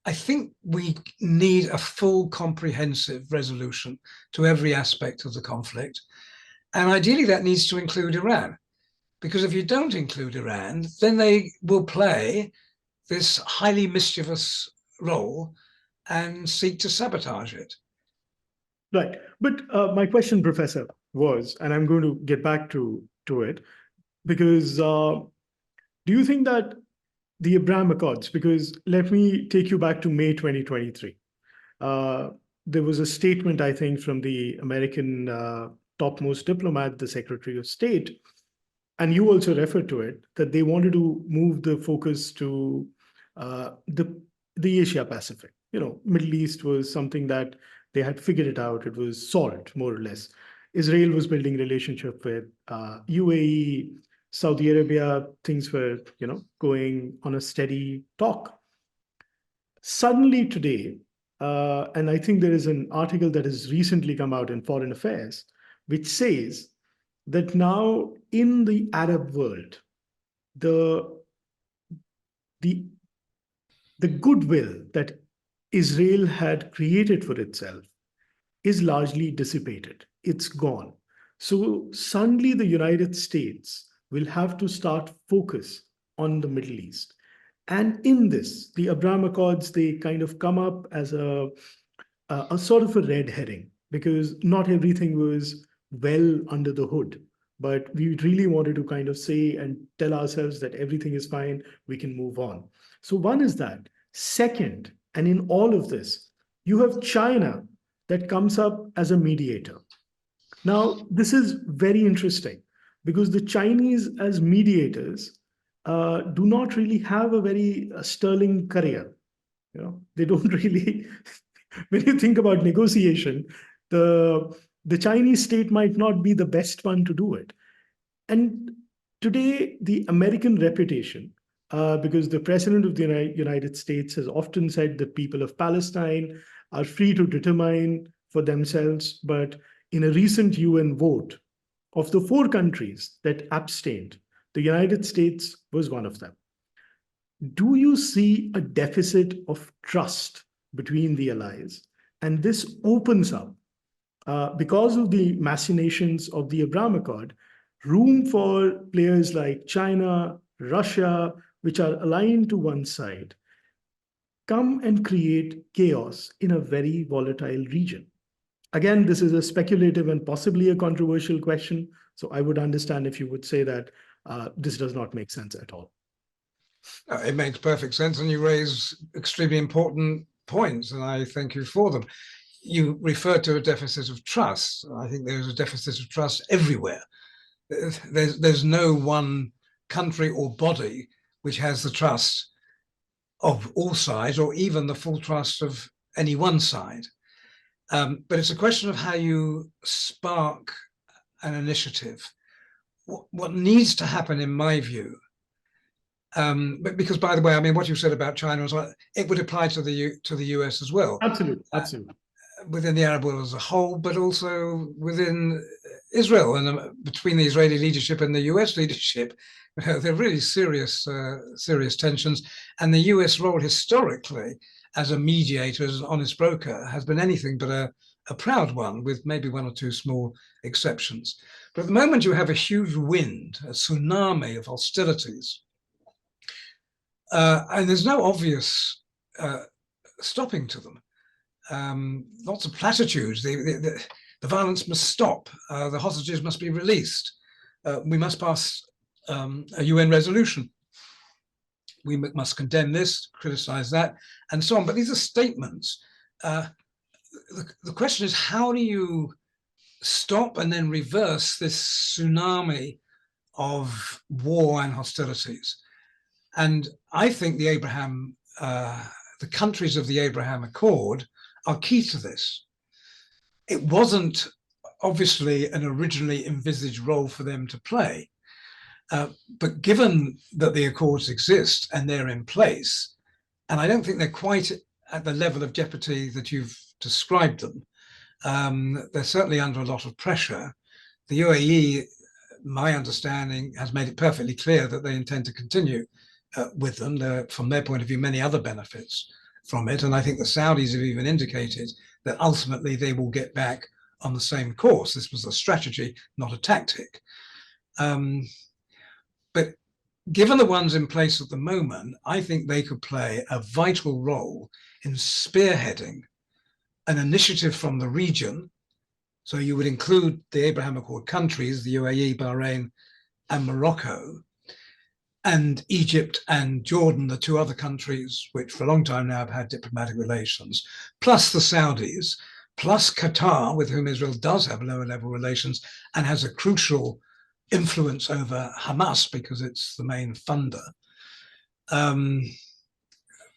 I think we need a full comprehensive resolution to every aspect of the conflict. And ideally that needs to include Iran, because if you don't include Iran, then they will play this highly mischievous role and seek to sabotage it. Right. But my question, Professor, was, and I'm going to get back to it, because do you think that the Abraham Accords, because let me take you back to May 2023. There was a statement, I think, from the American topmost diplomat, the Secretary of State, and you also referred to it, that they wanted to move the focus to the Asia Pacific. You know, Middle East was something that they had figured it out. It was solved, more or less. Israel was building relationship with UAE, Saudi Arabia, things were, you know, going on a steady talk. Suddenly today, and I think there is an article that has recently come out in Foreign Affairs, which says that now in the Arab world, the goodwill that Israel had created for itself is largely dissipated. It's gone. So suddenly the United States will have to start focus on the Middle East. And in this, the Abraham Accords, they kind of come up as a sort of a red herring, because not everything was well under the hood. But we really wanted to kind of say and tell ourselves that everything is fine, we can move on. So one is that. Second, and in all of this, you have China that comes up as a mediator. Now, this is very interesting, because the Chinese as mediators do not really have a very sterling career. They don't really, when you think about negotiation, the Chinese state might not be the best one to do it. And today, the American reputation, because the president of the United States has often said that people of Palestine are free to determine for themselves, but in a recent UN vote, of the 4 countries that abstained, the United States was one of them. Do you see a deficit of trust between the allies? And this opens up, because of the machinations of the Abraham Accord, room for players like China, Russia, which are aligned to one side, come and create chaos in a very volatile region. Again, this is a speculative and possibly a controversial question. So I would understand if you would say that this does not make sense at all. It makes perfect sense, and you raise extremely important points, and I thank you for them. You referred to a deficit of trust. I think there's a deficit of trust everywhere. There's no one country or body which has the trust of all sides, or even the full trust of any one side. But it's a question of how you spark an initiative. What needs to happen, in my view, but because, by the way, I mean, what you said about China as well, it would apply to the US as well. Absolutely, absolutely. Within the Arab world as a whole, but also within Israel, and between the Israeli leadership and the US leadership, there are really serious tensions. And the US role historically as a mediator, as an honest broker, has been anything but a proud one, with maybe 1 or 2 small exceptions. But at the moment, you have a huge wind, a tsunami of hostilities. And there's no obvious stopping to them. Lots of platitudes. The violence must stop. The hostages must be released. We must pass a UN resolution. We must condemn this, criticize that, and so on. But these are statements. The question is, how do you stop and then reverse this tsunami of war and hostilities? And I think the countries of the Abraham Accord are key to this. It wasn't obviously an originally envisaged role for them to play, but given that the Accords exist and they're in place, and I don't think they're quite at the level of jeopardy that you've described them, they're certainly under a lot of pressure. The UAE, my understanding, has made it perfectly clear that they intend to continue with them. There are, from their point of view, many other benefits from it. And I think the Saudis have even indicated that ultimately they will get back on the same course. This was a strategy, not a tactic. But given the ones in place at the moment, I think they could play a vital role in spearheading an initiative from the region. So you would include the Abraham Accord countries, the UAE, Bahrain, and Morocco, and Egypt and Jordan, the 2 other countries which for a long time now have had diplomatic relations, plus the Saudis, plus Qatar, with whom Israel does have lower level relations and has a crucial influence over Hamas because it's the main funder,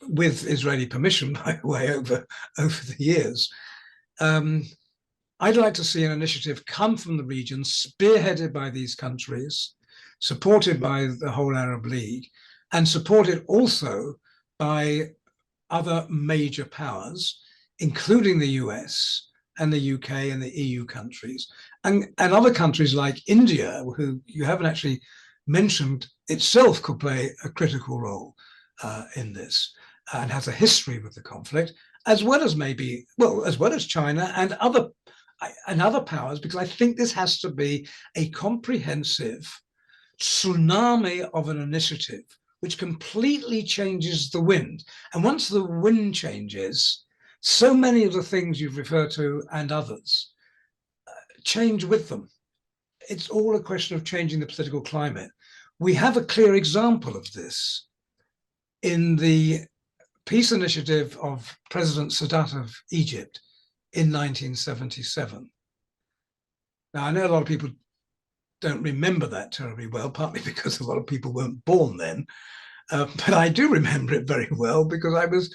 with Israeli permission, by the way, over the years. I'd like to see an initiative come from the region, spearheaded by these countries, supported by the whole Arab League, and supported also by other major powers, including the US and the UK and the EU countries, and other countries like India, who you haven't actually mentioned, itself could play a critical role in this, and has a history with the conflict, as well as maybe, well, as well as China and other powers, because I think this has to be a comprehensive tsunami of an initiative which completely changes the wind. And once the wind changes, so many of the things you've referred to and others change with them. It's all a question of changing the political climate. We have a clear example of this in the peace initiative of President Sadat of Egypt in 1977. Now, I know a lot of people don't remember that terribly well, partly because a lot of people weren't born then. But I do remember it very well because I was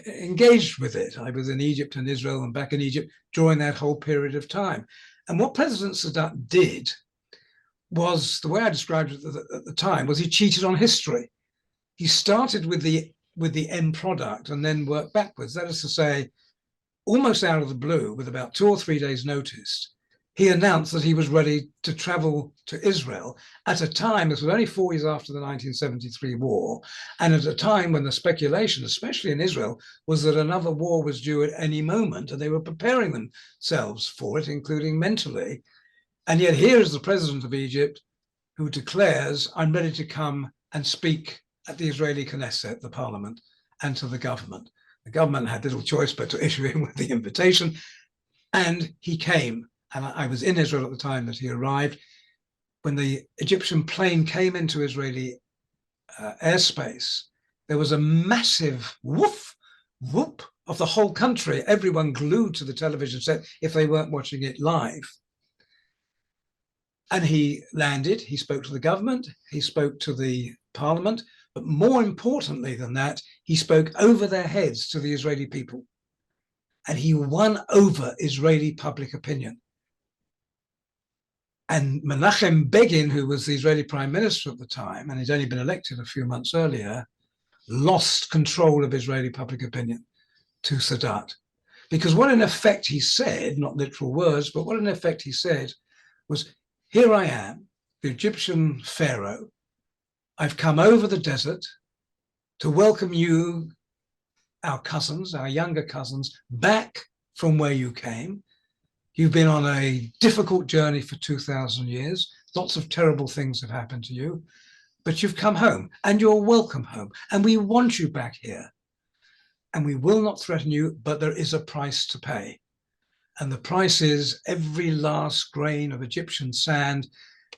engaged with it. I was in Egypt and Israel and back in Egypt during that whole period of time. And what President Sadat did was, the way I described it at the time, was he cheated on history. He started with the end product and then worked backwards. That is to say, almost out of the blue, with about 2 or 3 days' notice, he announced that he was ready to travel to Israel at a time, this was only 4 years after the 1973 war, and at a time when the speculation, especially in Israel, was that another war was due at any moment, and they were preparing themselves for it, including mentally. And yet here is the president of Egypt who declares, I'm ready to come and speak at the Israeli Knesset, the parliament, and to the government. The government had little choice but to issue him with the invitation, and he came. And I was in Israel at the time that he arrived. When the Egyptian plane came into Israeli airspace, there was a massive woof, whoop of the whole country, everyone glued to the television set if they weren't watching it live. And he landed, he spoke to the government, he spoke to the parliament, but more importantly than that, he spoke over their heads to the Israeli people. And he won over Israeli public opinion. And Menachem Begin, who was the Israeli prime minister at the time, and he'd only been elected a few months earlier, lost control of Israeli public opinion to Sadat. Because what in effect he said, not literal words, but what in effect he said was, here I am, the Egyptian pharaoh. I've come over the desert to welcome you, our cousins, our younger cousins, back from where you came. You've been on a difficult journey for 2,000 years. Lots of terrible things have happened to you, but you've come home and you're welcome home. And we want you back here. And we will not threaten you, but there is a price to pay. And the price is every last grain of Egyptian sand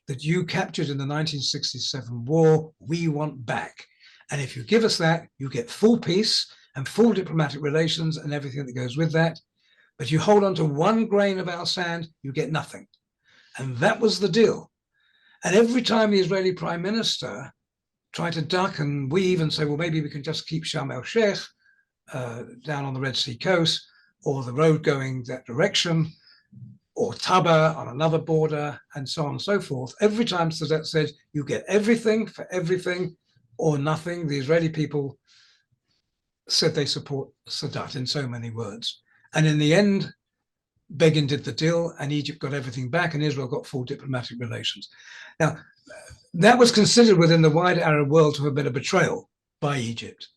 that you captured in the 1967 war, we want back. And if you give us that, you get full peace and full diplomatic relations and everything that goes with that. But you hold on to 1 grain of our sand, you get nothing. And that was the deal. And every time the Israeli prime minister tried to duck and weave and say, well, maybe we can just keep Sharm el-Sheikh down on the Red Sea coast, or the road going that direction, or Taba on another border, and so on and so forth. Every time Sadat said, you get everything for everything or nothing, the Israeli people said they support Sadat in so many words. And in the end, Begin did the deal and Egypt got everything back and Israel got full diplomatic relations. Now, that was considered within the wider Arab world to have been a betrayal by Egypt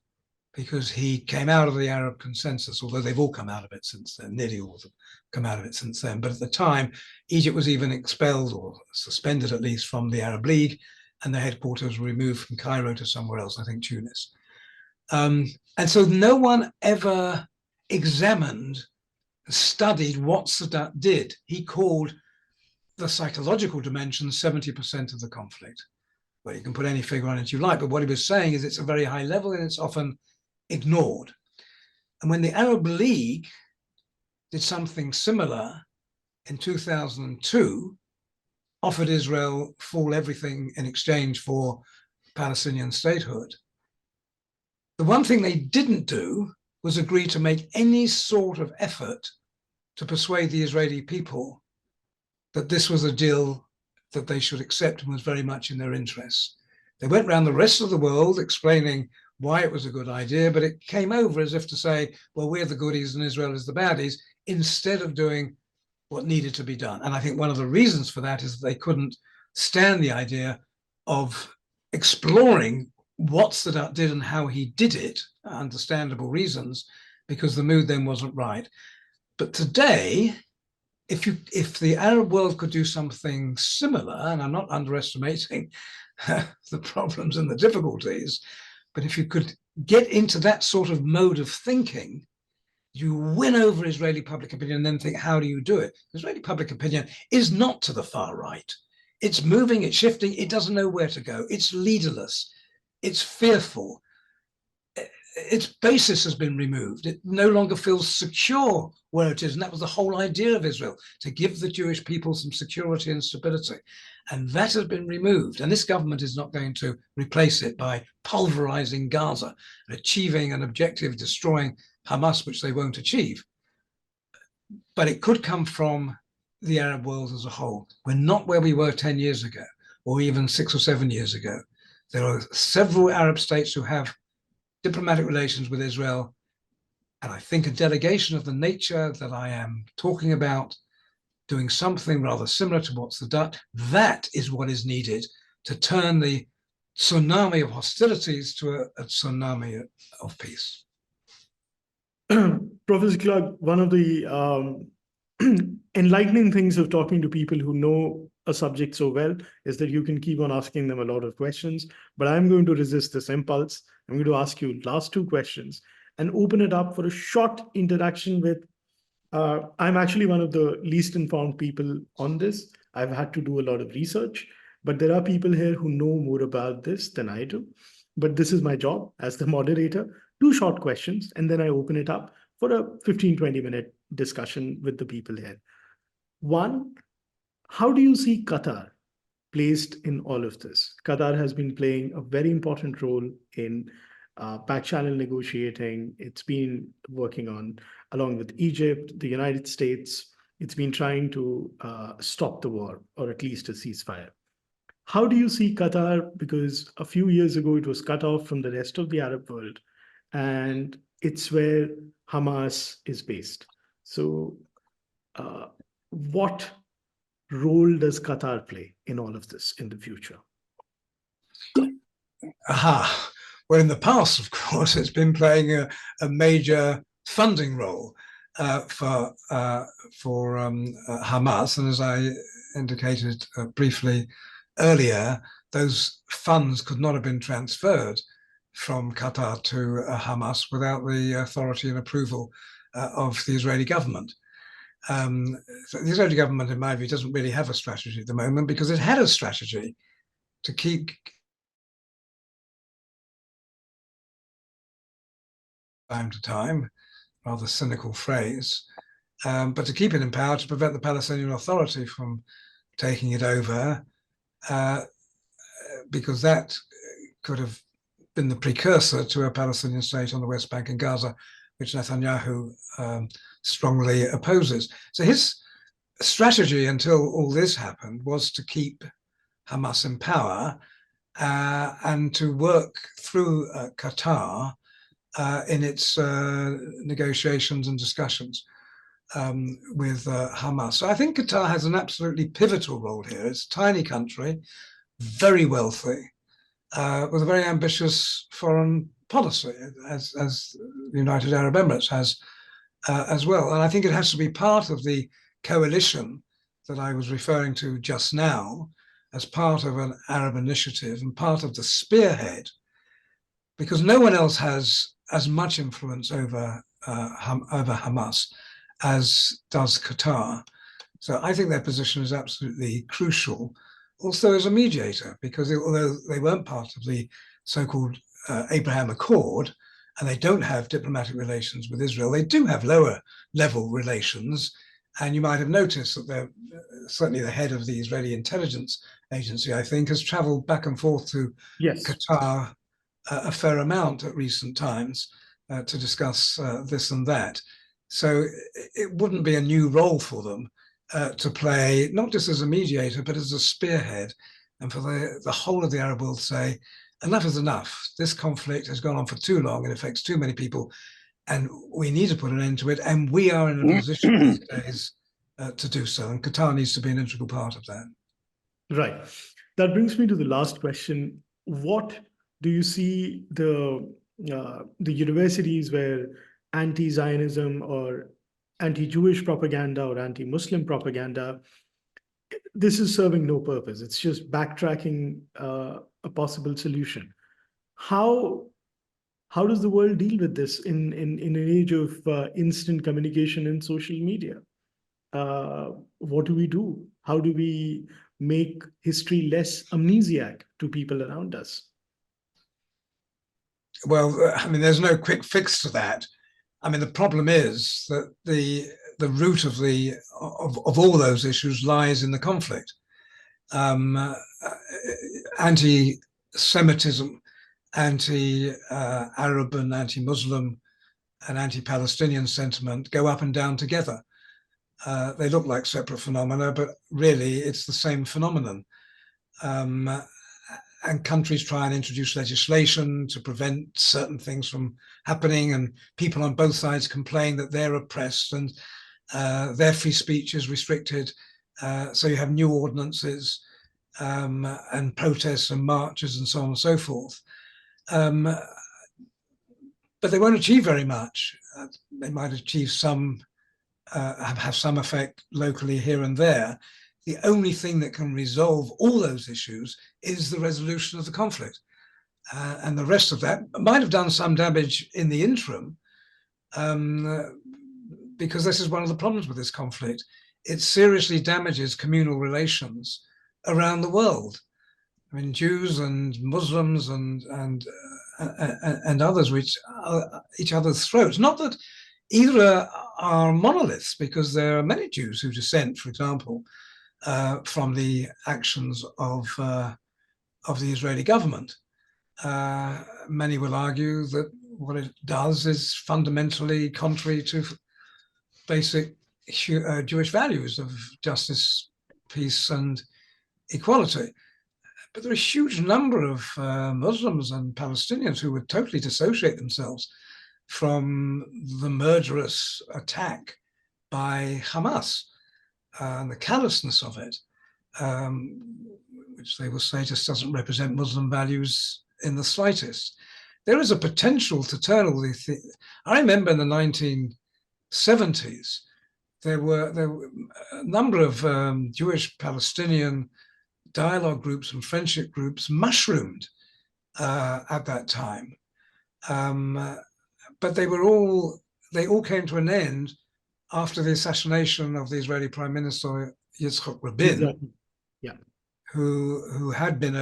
because he came out of the Arab consensus, although they've all come out of it since then, nearly all of them come out of it since then. But at the time, Egypt was even expelled or suspended at least from the Arab League and the headquarters were removed from Cairo to somewhere else, I think Tunis. And so no one ever studied what Sadat did. He called the psychological dimension 70% of the conflict. Well, you can put any figure on it you like, but what he was saying is it's a very high level and it's often ignored. And when the Arab League did something similar in 2002, offered Israel full everything in exchange for Palestinian statehood, the one thing they didn't do was agree to make any sort of effort to persuade the Israeli people that this was a deal that they should accept and was very much in their interests. They went around the rest of the world explaining why it was a good idea, but it came over as if to say, well, we're the goodies and Israel is the baddies, instead of doing what needed to be done. And I think one of the reasons for that is that they couldn't stand the idea of exploring what Sadat did and how he did it, understandable reasons, because the mood then wasn't right. But today, if the Arab world could do something similar, and I'm not underestimating the problems and the difficulties, but if you could get into that sort of mode of thinking, you win over Israeli public opinion and then think, how do you do it? Israeli public opinion is not to the far right. It's moving, it's shifting, it doesn't know where to go. It's leaderless, it's fearful. its basis has been removed. It no longer feels secure where it is. And that was the whole idea of Israel, to give the Jewish people some security and stability. And that has been removed. And this government is not going to replace it by pulverizing Gaza and achieving an objective, destroying Hamas, which they won't achieve. But it could come from the Arab world as a whole. We're not where we were 10 years ago, or even 6 or 7 years ago. There are several Arab states who have diplomatic relations with Israel. And I think a delegation of the nature that I am talking about, doing something rather similar to what's the Dutch, that is what is needed to turn the tsunami of hostilities to a tsunami of peace. Professor Klug, one of the enlightening things of talking to people who know a subject so well is that you can keep on asking them a lot of questions, but I'm going to resist this impulse. I'm going to ask you last 2 questions and open it up for a short interaction with, I'm actually one of the least informed people on this. I've had to do a lot of research, but there are people here who know more about this than I do. But this is my job as the moderator. 2 short questions, and then I open it up for a 15-20-minute discussion with the people here. One, how do you see Qatar placed in all of this? Qatar has been playing a very important role in back channel negotiating. It's been working on, along with Egypt, the United States, it's been trying to stop the war, or at least a ceasefire. How do you see Qatar? Because a few years ago, it was cut off from the rest of the Arab world, and it's where Hamas is based. So what role does Qatar play in all of this in the future? Aha. Well, in the past, of course, it's been playing a major funding role for Hamas. And as I indicated briefly earlier, those funds could not have been transferred from Qatar to Hamas without the authority and approval of the Israeli government. So the Israeli government, in my view, doesn't really have a strategy at the moment, because it had a strategy to keep time to time, rather cynical phrase, but to keep it in power to prevent the Palestinian Authority from taking it over, because that could have been the precursor to a Palestinian state on the West Bank and Gaza, which Netanyahu strongly opposes. So his strategy until all this happened was to keep Hamas in power and to work through Qatar in its negotiations and discussions with Hamas. So I think Qatar has an absolutely pivotal role here. It's a tiny country, very wealthy, with a very ambitious foreign policy, as the United Arab Emirates has as well. And I think it has to be part of the coalition that I was referring to just now, as part of an Arab initiative and part of the spearhead, because no one else has as much influence over Hamas as does Qatar. So I think their position is absolutely crucial, also as a mediator, because although they weren't part of the so-called Abraham Accord, and they don't have diplomatic relations with Israel, they do have lower level relations. And you might have noticed that they're certainly the head of the Israeli intelligence agency, I think, has traveled back and forth to Qatar a fair amount at recent times to discuss this and that. So it wouldn't be a new role for them to play, not just as a mediator, but as a spearhead, and for the whole of the Arab world to say, enough is enough. This conflict has gone on for too long. It affects too many people, and we need to put an end to it. And we are in a position these days to do so. And Qatar needs to be an integral part of that. Right. That brings me to the last question. What do you see the universities where anti-Zionism or anti-Jewish propaganda or anti-Muslim propaganda, this is serving no purpose. It's just backtracking a possible solution. How does the world deal with this in an age of instant communication and social media? What do we do? How do we make history less amnesiac to people around us? Well, I mean, there's no quick fix to that. I mean, the problem is that the root of all those issues lies in the conflict. Anti-Semitism, anti-Arab and anti-Muslim and anti-Palestinian sentiment go up and down together. They look like separate phenomena, but really it's the same phenomenon. And countries try and introduce legislation to prevent certain things from happening, and people on both sides complain that they're oppressed and their free speech is restricted. So you have new ordinances and protests and marches and so on and so forth. But they won't achieve very much. They might achieve some, have some effect locally here and there. The only thing that can resolve all those issues is the resolution of the conflict. And the rest of that might have done some damage in the interim, because this is one of the problems with this conflict. It seriously damages communal relations around the world. I mean, Jews and Muslims and others reach each other's throats. Not that either are monoliths, because there are many Jews who dissent, for example, from the actions of the Israeli government. Many will argue that what it does is fundamentally contrary to basic Jewish values of justice, peace, and equality. But there are a huge number of Muslims and Palestinians who would totally dissociate themselves from the murderous attack by Hamas and the callousness of it, which they will say just doesn't represent Muslim values in the slightest. There is a potential to turn all these things. I remember in the 1970s, there were a number of Jewish Palestinian dialogue groups and friendship groups mushroomed at that time. But they all came to an end after the assassination of the Israeli Prime Minister Yitzhak Rabin, Exactly. Yeah. who had been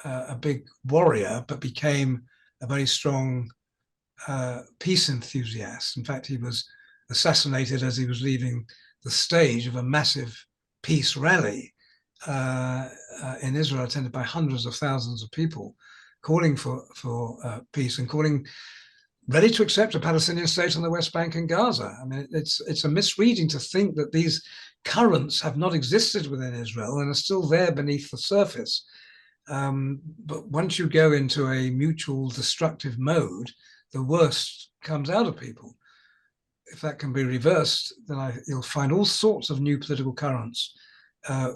a big warrior, but became a very strong peace enthusiast. In fact, he was assassinated as he was leaving the stage of a massive peace rally in Israel, attended by hundreds of thousands of people, calling for peace and calling ready to accept a Palestinian state on the West Bank and Gaza. I mean, it's a misreading to think that these currents have not existed within Israel and are still there beneath the surface. But once you go into a mutual destructive mode, the worst comes out of people. If that can be reversed, then you'll find all sorts of new political currents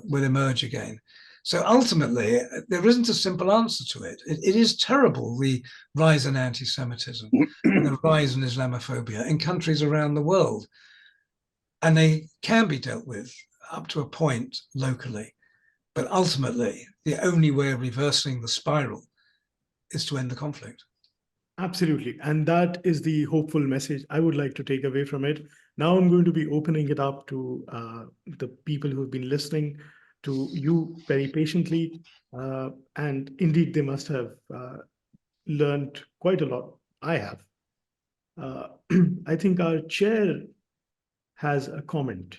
will emerge again. So ultimately, there isn't a simple answer to it. It is terrible, the rise in anti-Semitism and the rise in Islamophobia in countries around the world. And they can be dealt with up to a point locally. But ultimately, the only way of reversing the spiral is to end the conflict. Absolutely. And that is the hopeful message I would like to take away from it. Now I'm going to be opening it up to the people who've been listening to you very patiently. And indeed, they must have learned quite a lot. I have. I think our chair has a comment.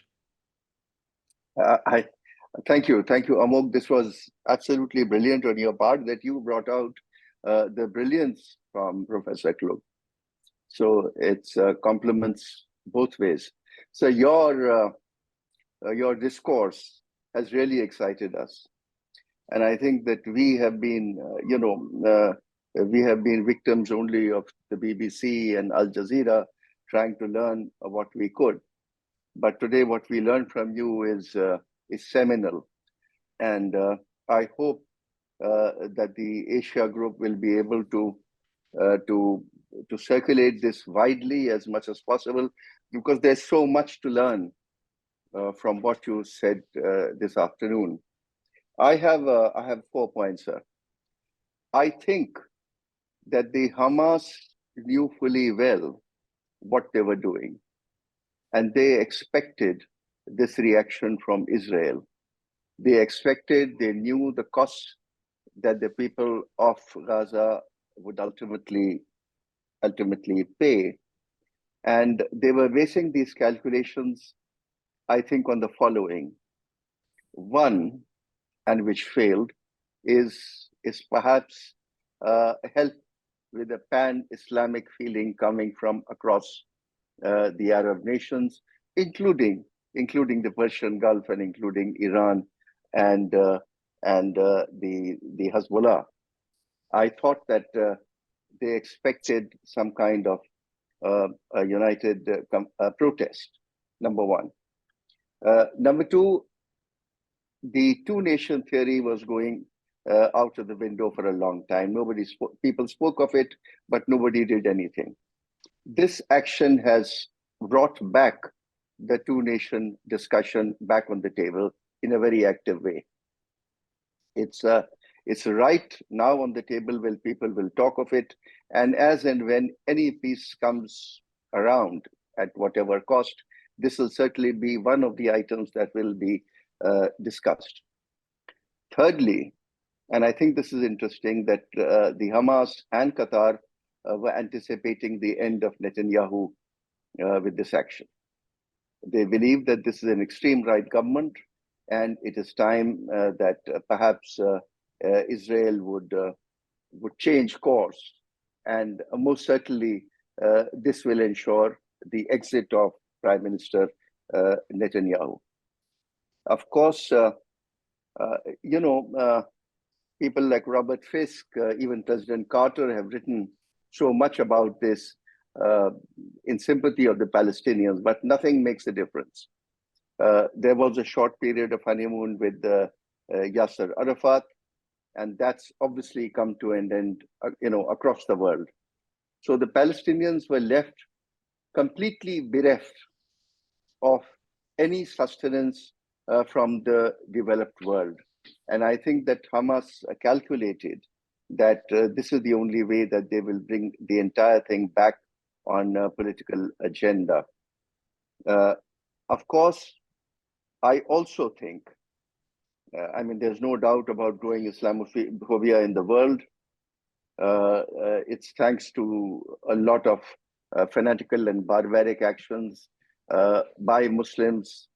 Thank you, Amogh. This was absolutely brilliant on your part that you brought out the brilliance from Professor Klug. So it's compliments both ways. So your discourse has really excited us, and I think that we have been, we have been victims only of the BBC and Al Jazeera trying to learn what we could. But today, what we learned from you is seminal, and I hope that the Asia Group will be able to circulate this widely as much as possible, because there's so much to learn from what you said this afternoon. I have 4 points, sir. I think that the Hamas knew fully well what they were doing, and they expected this reaction from Israel. They knew the cost that the people of Gaza would ultimately ultimately pay. And they were basing these calculations, I think, on the following. One, and which failed, is perhaps help with a pan-Islamic feeling coming from across the Arab nations, including the Persian Gulf and including Iran and the Hezbollah. I thought that they expected some kind of a united protest, number one. Number two, the two-nation theory was going out of the window for a long time. People spoke of it, but nobody did anything. This action has brought back the two-nation discussion back on the table in a very active way. It's right now on the table where people will talk of it, and as and when any peace comes around at whatever cost, this will certainly be one of the items that will be discussed. Thirdly, and I think this is interesting, that the Hamas and Qatar were anticipating the end of Netanyahu with this action. They believe that this is an extreme right government, and it is time that perhaps Israel would change course, and most certainly this will ensure the exit of Prime Minister Netanyahu. Of course, people like Robert Fisk, even President Carter, have written so much about this in sympathy of the Palestinians, but nothing makes a difference. There was a short period of honeymoon with Yasser Arafat, and that's obviously come to an end, across the world. So the Palestinians were left completely bereft of any sustenance from the developed world. And I think that Hamas calculated that this is the only way that they will bring the entire thing back on a political agenda. Of course, I also think, there's no doubt about growing Islamophobia in the world. It's thanks to a lot of fanatical and barbaric actions by Muslims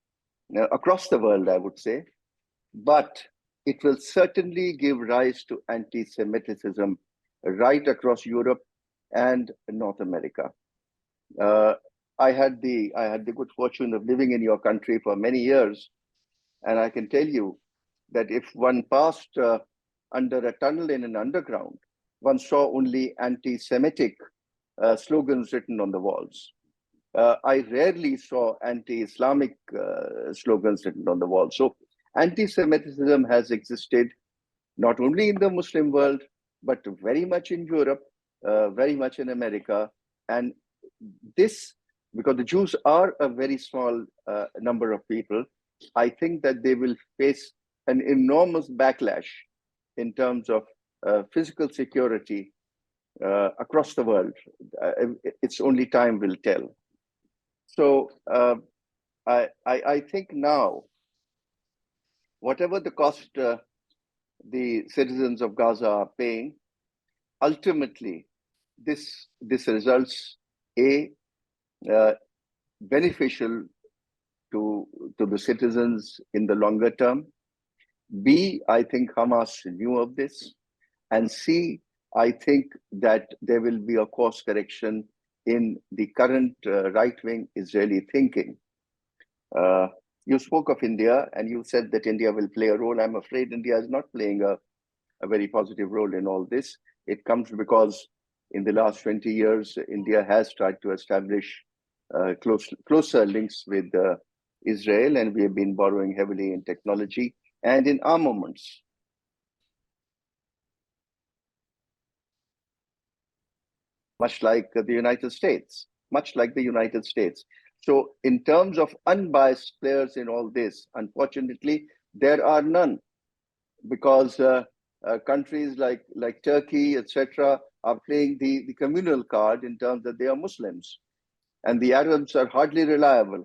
across the world, I would say. But it will certainly give rise to anti-Semitism right across Europe and North America. I had the good fortune of living in your country for many years, and I can tell you that if one passed under a tunnel in an underground, one saw only anti-Semitic slogans written on the walls. I rarely saw anti-Islamic slogans written on the walls. So anti-Semitism has existed not only in the Muslim world, but very much in Europe, very much in America. And this, because the Jews are a very small number of people, I think that they will face an enormous backlash in terms of physical security across the world. It's only time will tell. So I think now, whatever the cost the citizens of Gaza are paying, ultimately this results beneficial to the citizens in the longer term. B, I think Hamas knew of this. And C, I think that there will be a course correction in the current right-wing Israeli thinking. You spoke of India, and you said that India will play a role. I'm afraid India is not playing a very positive role in all this. It comes because in the last 20 years, India has tried to establish closer links with Israel, and we have been borrowing heavily in technology and in armaments. Much like the United States. So in terms of unbiased players in all this, unfortunately, there are none, because countries like Turkey, etc., are playing the communal card in terms that they are Muslims, and the Arabs are hardly reliable.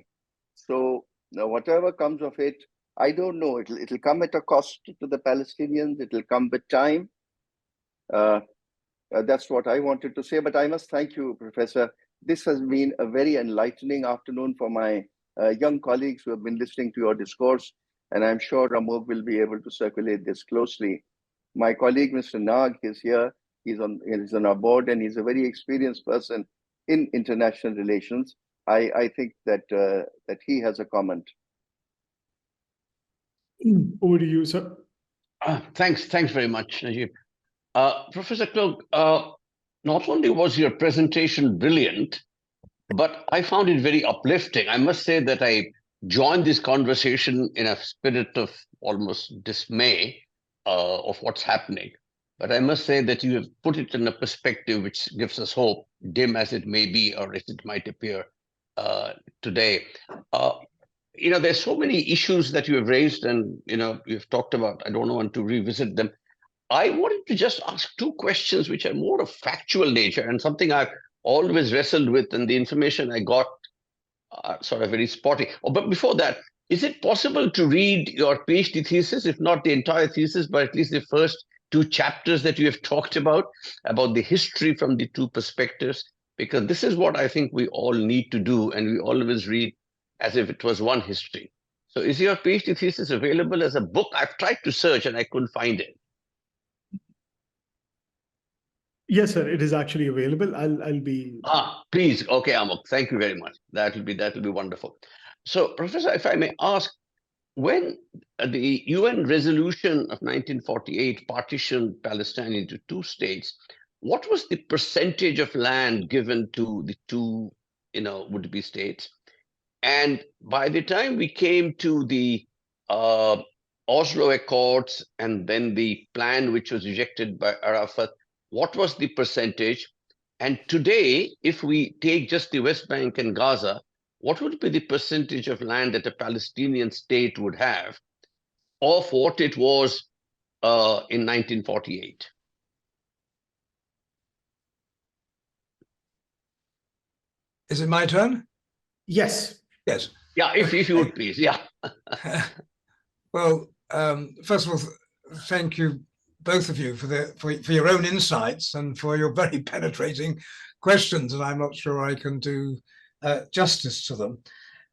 So whatever comes of it, I don't know. It'll come at a cost to the Palestinians. It'll come with time. That's what I wanted to say. But I must thank you, Professor. This has been a very enlightening afternoon for my young colleagues who have been listening to your discourse. And I'm sure Amogh will be able to circulate this closely. My colleague, Mr. Nag, is here. He's on our board, and he's a very experienced person in international relations. I think that that he has a comment. Over to you, sir. Thanks very much, Najeeb. Professor Klug, not only was your presentation brilliant, but I found it very uplifting. I must say that I joined this conversation in a spirit of almost dismay of what's happening. But I must say that you have put it in a perspective which gives us hope, dim as it may be, or as it might appear today. There's so many issues that you have raised and, you've talked about. I don't want to revisit them. I wanted to just ask two questions which are more of factual nature and something I've always wrestled with, and the information I got sort of very spotty. But before that, is it possible to read your PhD thesis, if not the entire thesis, but at least the first two chapters that you have talked about the history from the two perspectives? Because this is what I think we all need to do, and we always read as if it was one history. So is your PhD thesis available as a book? I've tried to search and I couldn't find it. Yes, sir. It is actually available. I'll be. Please. Okay, Amogh. Thank you very much. That will be wonderful. So, Professor, if I may ask, when the UN resolution of 1948 partitioned Palestine into two states, what was the percentage of land given to the two, would-be states? And by the time we came to the Oslo Accords and then the plan which was rejected by Arafat, what was the percentage? And today, if we take just the West Bank and Gaza, what would be the percentage of land that a Palestinian state would have of what it was in 1948? Is it my turn? Yes. Yes. Yeah, if you would please, yeah. Well, first of all, thank you, both of you, for your own insights and for your very penetrating questions, and I'm not sure I can do justice to them.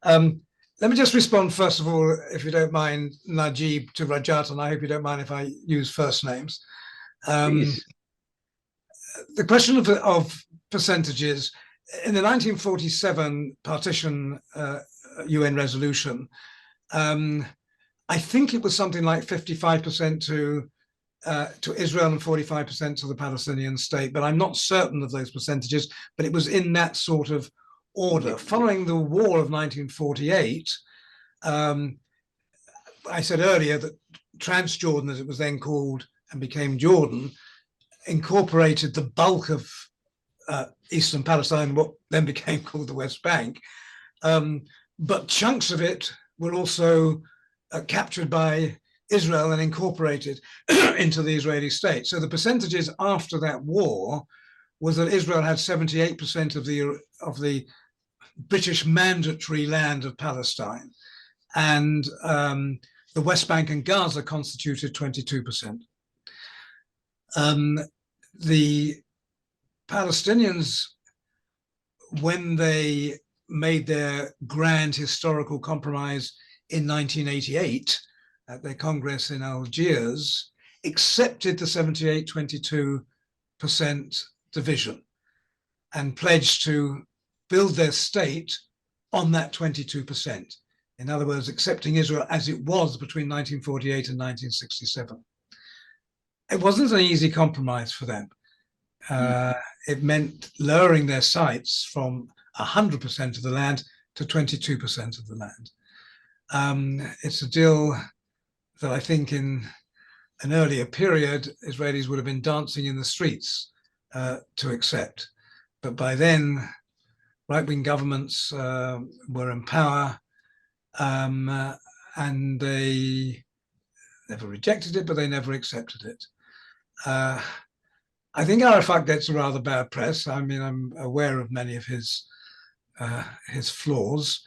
Let me just respond, first of all, if you don't mind, Najeeb, to Rajat, and I hope you don't mind if I use first names. Please. The question of percentages, in the 1947 partition UN resolution, I think it was something like 55% to Israel and 45% to the Palestinian state, but I'm not certain of those percentages, but it was in that sort of order. Following the war of 1948, I said earlier that Transjordan, as it was then called and became Jordan, incorporated the bulk of Eastern Palestine, what then became called the West Bank. But chunks of it were also captured by Israel and incorporated into the Israeli state. So the percentages after that war was that Israel had 78% of the British mandatory land of Palestine, and the West Bank and Gaza constituted 22%. The Palestinians, when they made their grand historical compromise in 1988 at their Congress in Algiers, accepted the 78-22% division and pledged to build their state on that 22%. In other words, accepting Israel as it was between 1948 and 1967. It wasn't an easy compromise for them. It meant lowering their sites from 100% of the land to 22% of the land. It's a deal that I think in an earlier period, Israelis would have been dancing in the streets to accept. But by then, right-wing governments were in power, and they never rejected it, but they never accepted it. I think Arafat gets a rather bad press. I mean, I'm aware of many of his flaws,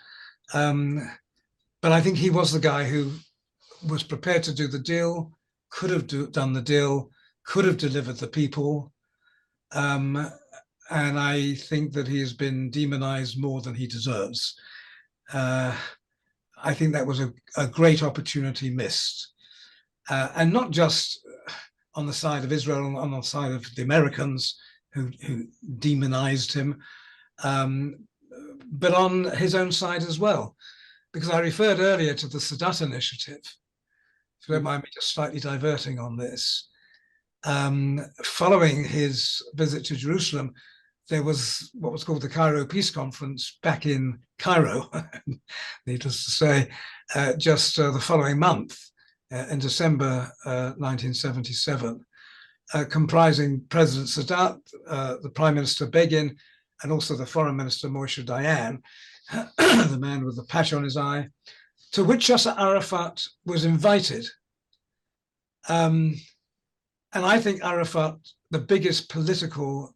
but I think he was the guy who was prepared to do the deal, could have done the deal, could have delivered the people, And I think that he has been demonized more than he deserves. I think that was a great opportunity missed. And not just on the side of Israel, on the side of the Americans who demonized him, but on his own side as well. Because I referred earlier to the Sadat initiative. If you don't mind me just slightly diverting on this. Following his visit to Jerusalem, there was what was called the Cairo Peace Conference back in Cairo, needless to say, just the following month, in December 1977, comprising President Sadat, the Prime Minister Begin, and also the Foreign Minister Moshe Dayan, the man with the patch on his eye, to which Yasser Arafat was invited. And I think Arafat, the biggest political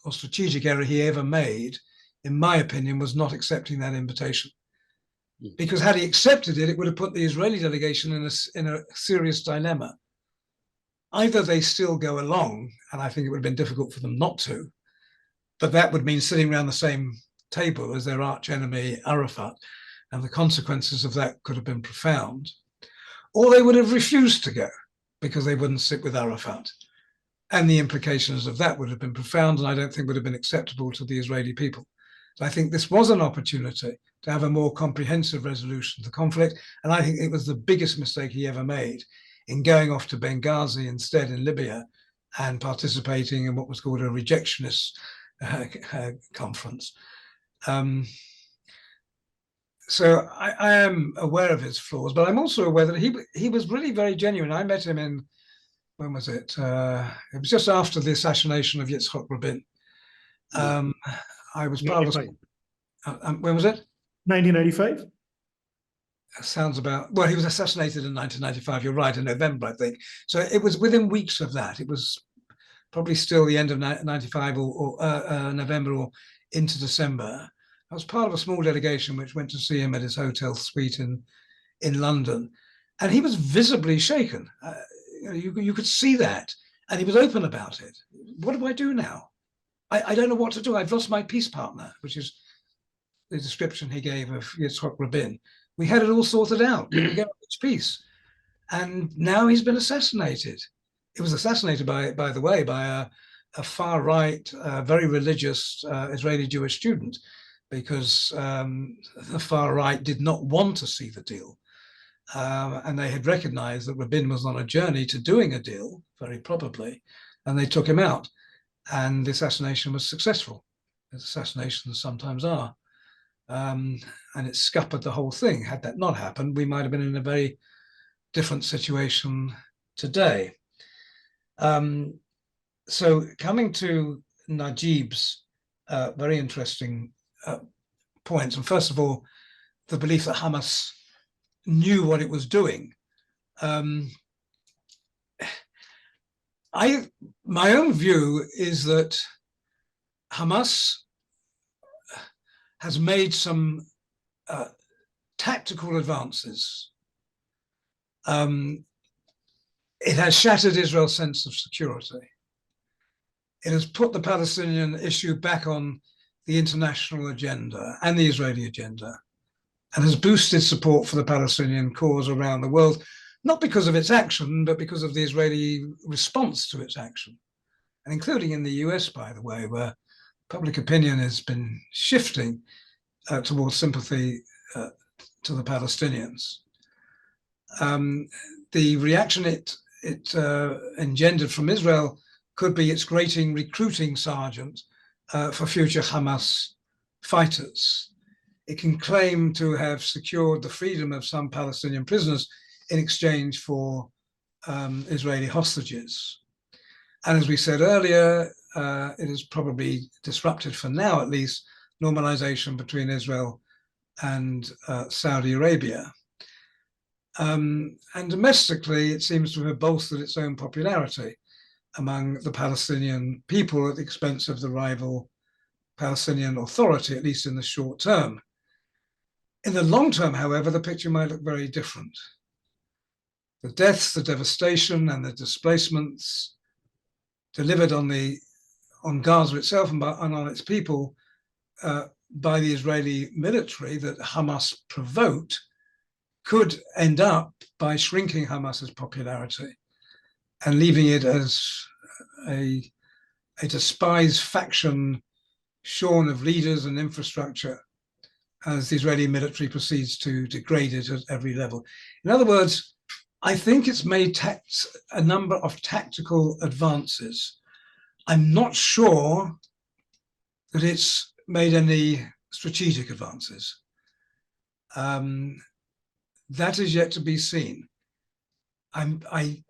or strategic error he ever made, in my opinion, was not accepting that invitation. Because had he accepted it, it would have put the Israeli delegation in a serious dilemma. Either they still go along, and I think it would have been difficult for them not to, but that would mean sitting around the same table as their arch enemy, Arafat, and the consequences of that could have been profound. Or they would have refused to go because they wouldn't sit with Arafat. And the implications of that would have been profound, and I don't think would have been acceptable to the Israeli people. So I think this was an opportunity to have a more comprehensive resolution to the conflict, and I think it was the biggest mistake he ever made in going off to Benghazi instead in Libya and participating in what was called a rejectionist conference. So I am aware of his flaws, but I'm also aware that he was really very genuine. I met him in, when was it? It was just after the assassination of Yitzhak Rabin. I was part of, when was it? 1995. Sounds about, well, he was assassinated in 1995. You're right, in November, I think. So it was within weeks of that. It was probably still the end of 95 or November or into December. I was part of a small delegation which went to see him at his hotel suite in London, and he was visibly shaken. You could see that, and he was open about it. What do I do now? I don't know what to do. I've lost my peace partner, which is the description he gave of Yitzhak Rabin. We had it all sorted out. We could get peace, and now he's been assassinated. He was assassinated, by the way, by a far-right, very religious Israeli Jewish student, because the far right did not want to see the deal. And they had recognized that Rabin was on a journey to doing a deal, very probably, and they took him out. And the assassination was successful, as assassinations sometimes are. And it scuppered the whole thing. Had that not happened, we might have been in a very different situation today. So coming to Najeeb's very interesting points, and first of all, the belief that Hamas knew what it was doing. My own view is that Hamas has made some tactical advances. It has shattered Israel's sense of security. It has put the Palestinian issue back on the international agenda and the Israeli agenda, and has boosted support for the Palestinian cause around the world, not because of its action, but because of the Israeli response to its action, and including in the US, by the way, where public opinion has been shifting towards sympathy to the Palestinians. The reaction it engendered from Israel could be its grating recruiting sergeant for future Hamas fighters. It can claim to have secured the freedom of some Palestinian prisoners in exchange for Israeli hostages. And as we said earlier, it has probably disrupted, for now at least, normalization between Israel and Saudi Arabia. And domestically, it seems to have bolstered its own popularity among the Palestinian people at the expense of the rival Palestinian Authority, at least in the short term. In the long term, however, the picture might look very different. The deaths, the devastation, and the displacements delivered on the on Gaza itself and on its people by the Israeli military that Hamas provoked could end up by shrinking Hamas's popularity and leaving it as a despised faction shorn of leaders and infrastructure as the Israeli military proceeds to degrade it at every level. In other words, I think it's made a number of tactical advances. I'm not sure that it's made any strategic advances. That is yet to be seen. I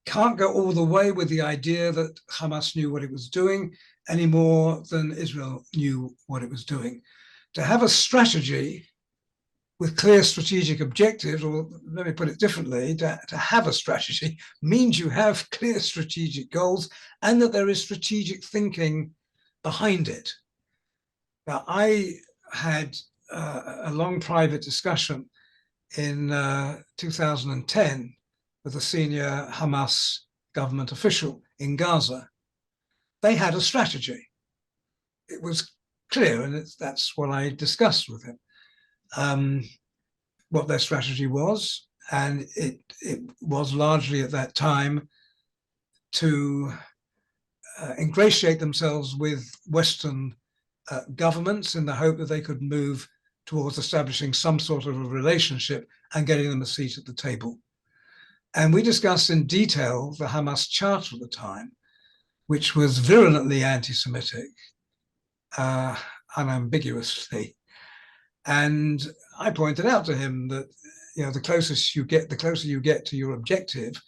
can't go all the way with the idea that Hamas knew what it was doing any more than Israel knew what it was doing. To have a strategy with clear strategic objectives, or let me put it differently, to have a strategy means you have clear strategic goals and that there is strategic thinking behind it. Now, I had a long private discussion in 2010 with a senior Hamas government official in Gaza. They had a strategy. It was clear, and that's what I discussed with him, what their strategy was. And it was largely at that time to ingratiate themselves with Western governments in the hope that they could move towards establishing some sort of a relationship and getting them a seat at the table. And we discussed in detail the Hamas charter at the time, which was virulently anti-Semitic, unambiguously. And I pointed out to him that, you know, the closer you get to your objective,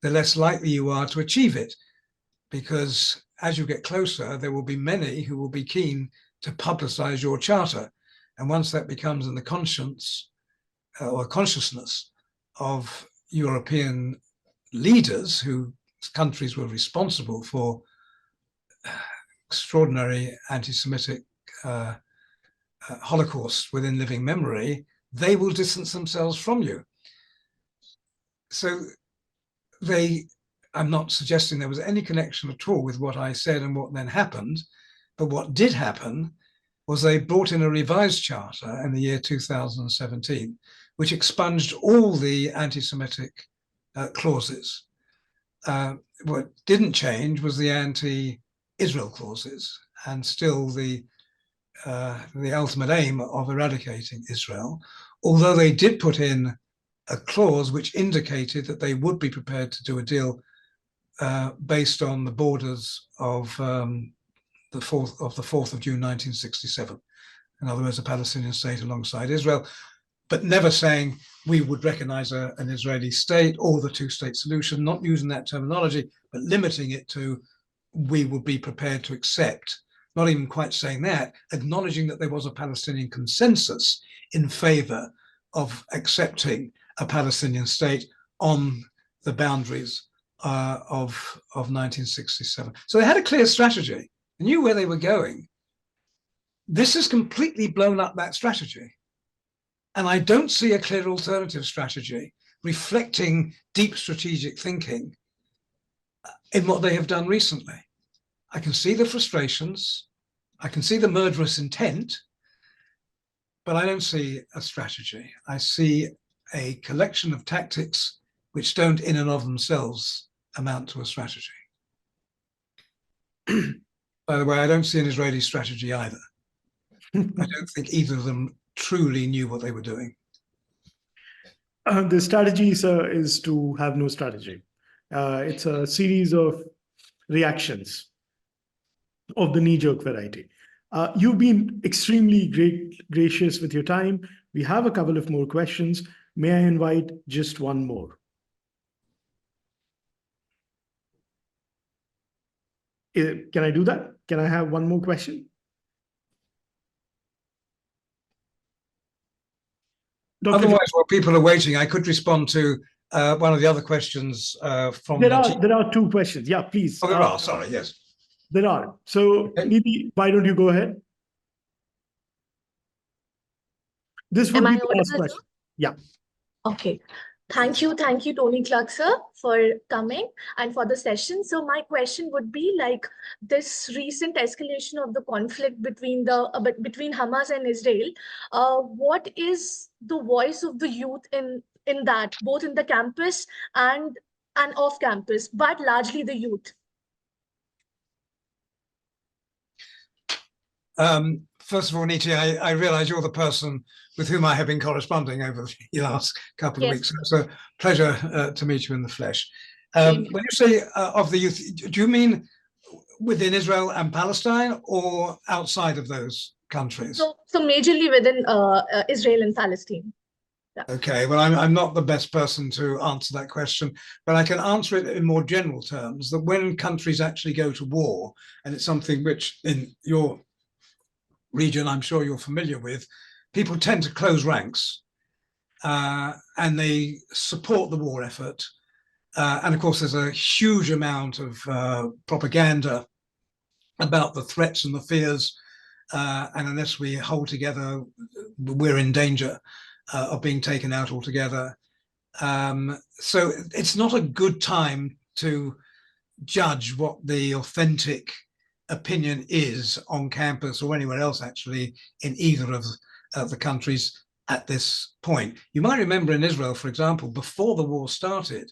the less likely you are to achieve it, because as you get closer, there will be many who will be keen to publicize your charter. And once that becomes in the conscience or consciousness of European leaders whose countries were responsible for extraordinary anti-Semitic Holocaust within living memory, they will distance themselves from you. So I'm not suggesting there was any connection at all with what I said and what then happened, but what did happen was they brought in a revised charter in the year 2017, which expunged all the anti-Semitic clauses. What didn't change was the anti-Israel clauses, and still the ultimate aim of eradicating Israel, although they did put in a clause which indicated that they would be prepared to do a deal based on the borders of the 4th of June 1967. In other words, a Palestinian state alongside Israel, but never saying we would recognize an Israeli state or the two-state solution, not using that terminology, but limiting it to we would be prepared to accept, not even quite saying that, acknowledging that there was a Palestinian consensus in favor of accepting a Palestinian state on the boundaries of 1967. So they had a clear strategy. They knew where they were going. This has completely blown up that strategy. And I don't see a clear alternative strategy reflecting deep strategic thinking in what they have done recently. I can see the frustrations, I can see the murderous intent, but I don't see a strategy. I see a collection of tactics which don't in and of themselves amount to a strategy. By the way, I don't see an Israeli strategy either. I don't think either of them truly knew what they were doing. The strategy, sir, is to have no strategy. It's a series of reactions of the knee-jerk variety. You've been extremely gracious with your time. We have a couple of more questions. May I invite just one more? Can I do that? Can I have one more question? Otherwise, while people are waiting, I could respond to one of the other questions from there are two questions. Yeah, please. Oh, there are. Sorry, yes. There are. So maybe why don't you go ahead? This would be the last question. Yeah. Okay. Thank you, Tony Klug, sir, for coming and for the session. So my question would be like this recent escalation of the conflict between between Hamas and Israel. What is the voice of the youth in that, both in the campus and off campus, but largely the youth? First of all, Niti, I realize you're the person with whom I have been corresponding over the last couple of weeks. It's a pleasure to meet you in the flesh. When you say of the youth, do you mean within Israel and Palestine or outside of those countries? So majorly within Israel and Palestine. Yeah. Okay, well, I'm not the best person to answer that question, but I can answer it in more general terms, that when countries actually go to war, and it's something which in your region I'm sure you're familiar with, people tend to close ranks and they support the war effort. And of course, there's a huge amount of propaganda about the threats and the fears. And unless we hold together, we're in danger of being taken out altogether. So it's not a good time to judge what the authentic opinion is on campus or anywhere else actually in either of the countries at this point. You might remember in Israel, for example, before the war started,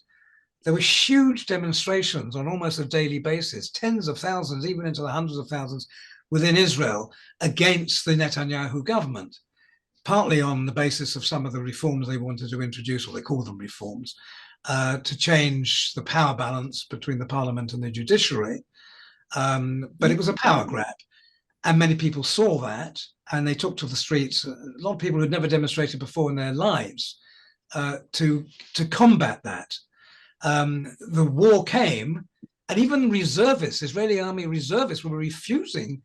there were huge demonstrations on almost a daily basis, tens of thousands, even into the hundreds of thousands within Israel against the Netanyahu government, partly on the basis of some of the reforms they wanted to introduce, or they call them reforms, to change the power balance between the parliament and the judiciary. But it was a power grab, and many people saw that and they took to the streets. A lot of people who'd never demonstrated before in their lives to combat that. The war came, and even reservists, Israeli army reservists, were refusing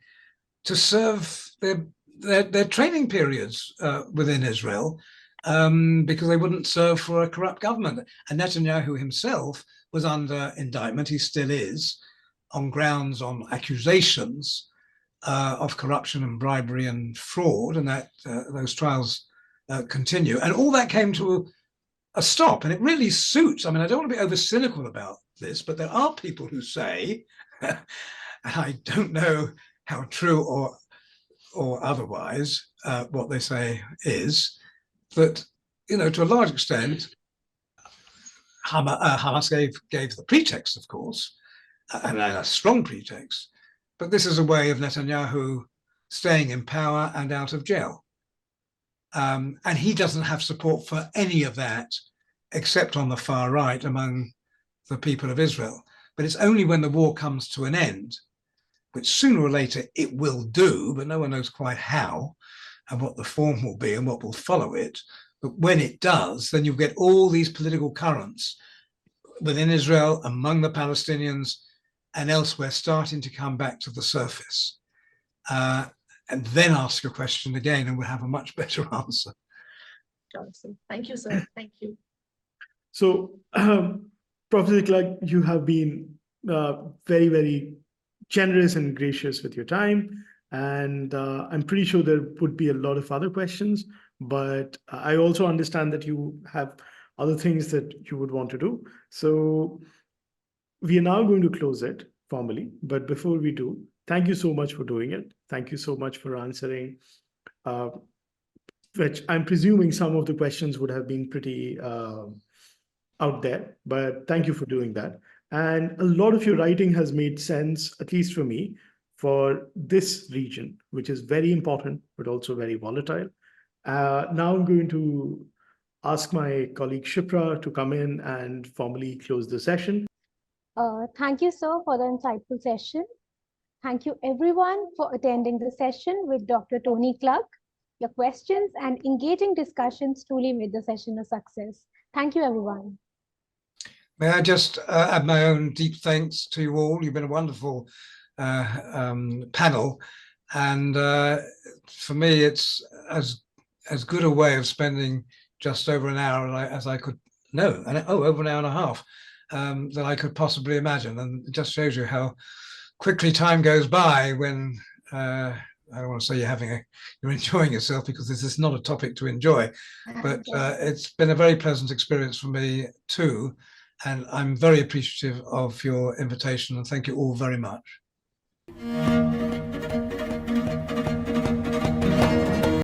to serve their training periods within Israel because they wouldn't serve for a corrupt government. And Netanyahu himself was under indictment, he still is, on grounds, on accusations of corruption and bribery and fraud, and that those trials continue. And all that came to a stop, and it really suits, I mean, I don't want to be over cynical about this, but there are people who say, and I don't know how true or otherwise what they say is, that, you know, to a large extent, Hamas gave the pretext, of course, and a strong pretext, but this is a way of Netanyahu staying in power and out of jail. And he doesn't have support for any of that, except on the far right among the people of Israel. But it's only when the war comes to an end, which sooner or later it will do, but no one knows quite how and what the form will be and what will follow it. But when it does, then you'll get all these political currents within Israel, among the Palestinians, and elsewhere starting to come back to the surface. And then ask a question again, and we'll have a much better answer. Awesome. Thank you, sir. Thank you. So, Professor Klug, you have been very, very generous and gracious with your time. And I'm pretty sure there would be a lot of other questions, but I also understand that you have other things that you would want to do. So we are now going to close it formally, but before we do, thank you so much for doing it. Thank you so much for answering, which I'm presuming some of the questions would have been pretty out there, but thank you for doing that. And a lot of your writing has made sense, at least for me, for this region, which is very important, but also very volatile. Now I'm going to ask my colleague Shipra to come in and formally close the session. Thank you, sir, for the insightful session. Thank you, everyone, for attending the session with Dr. Tony Klug. Your questions and engaging discussions truly made the session a success. Thank you, everyone. May I just add my own deep thanks to you all. You've been a wonderful panel. And for me, it's as good a way of spending just over an hour as I could, over an hour and a half, that I could possibly imagine. And it just shows you how quickly time goes by when I don't want to say you're enjoying yourself, because this is not a topic to enjoy, but it's been a very pleasant experience for me too. And I'm very appreciative of your invitation, and thank you all very much.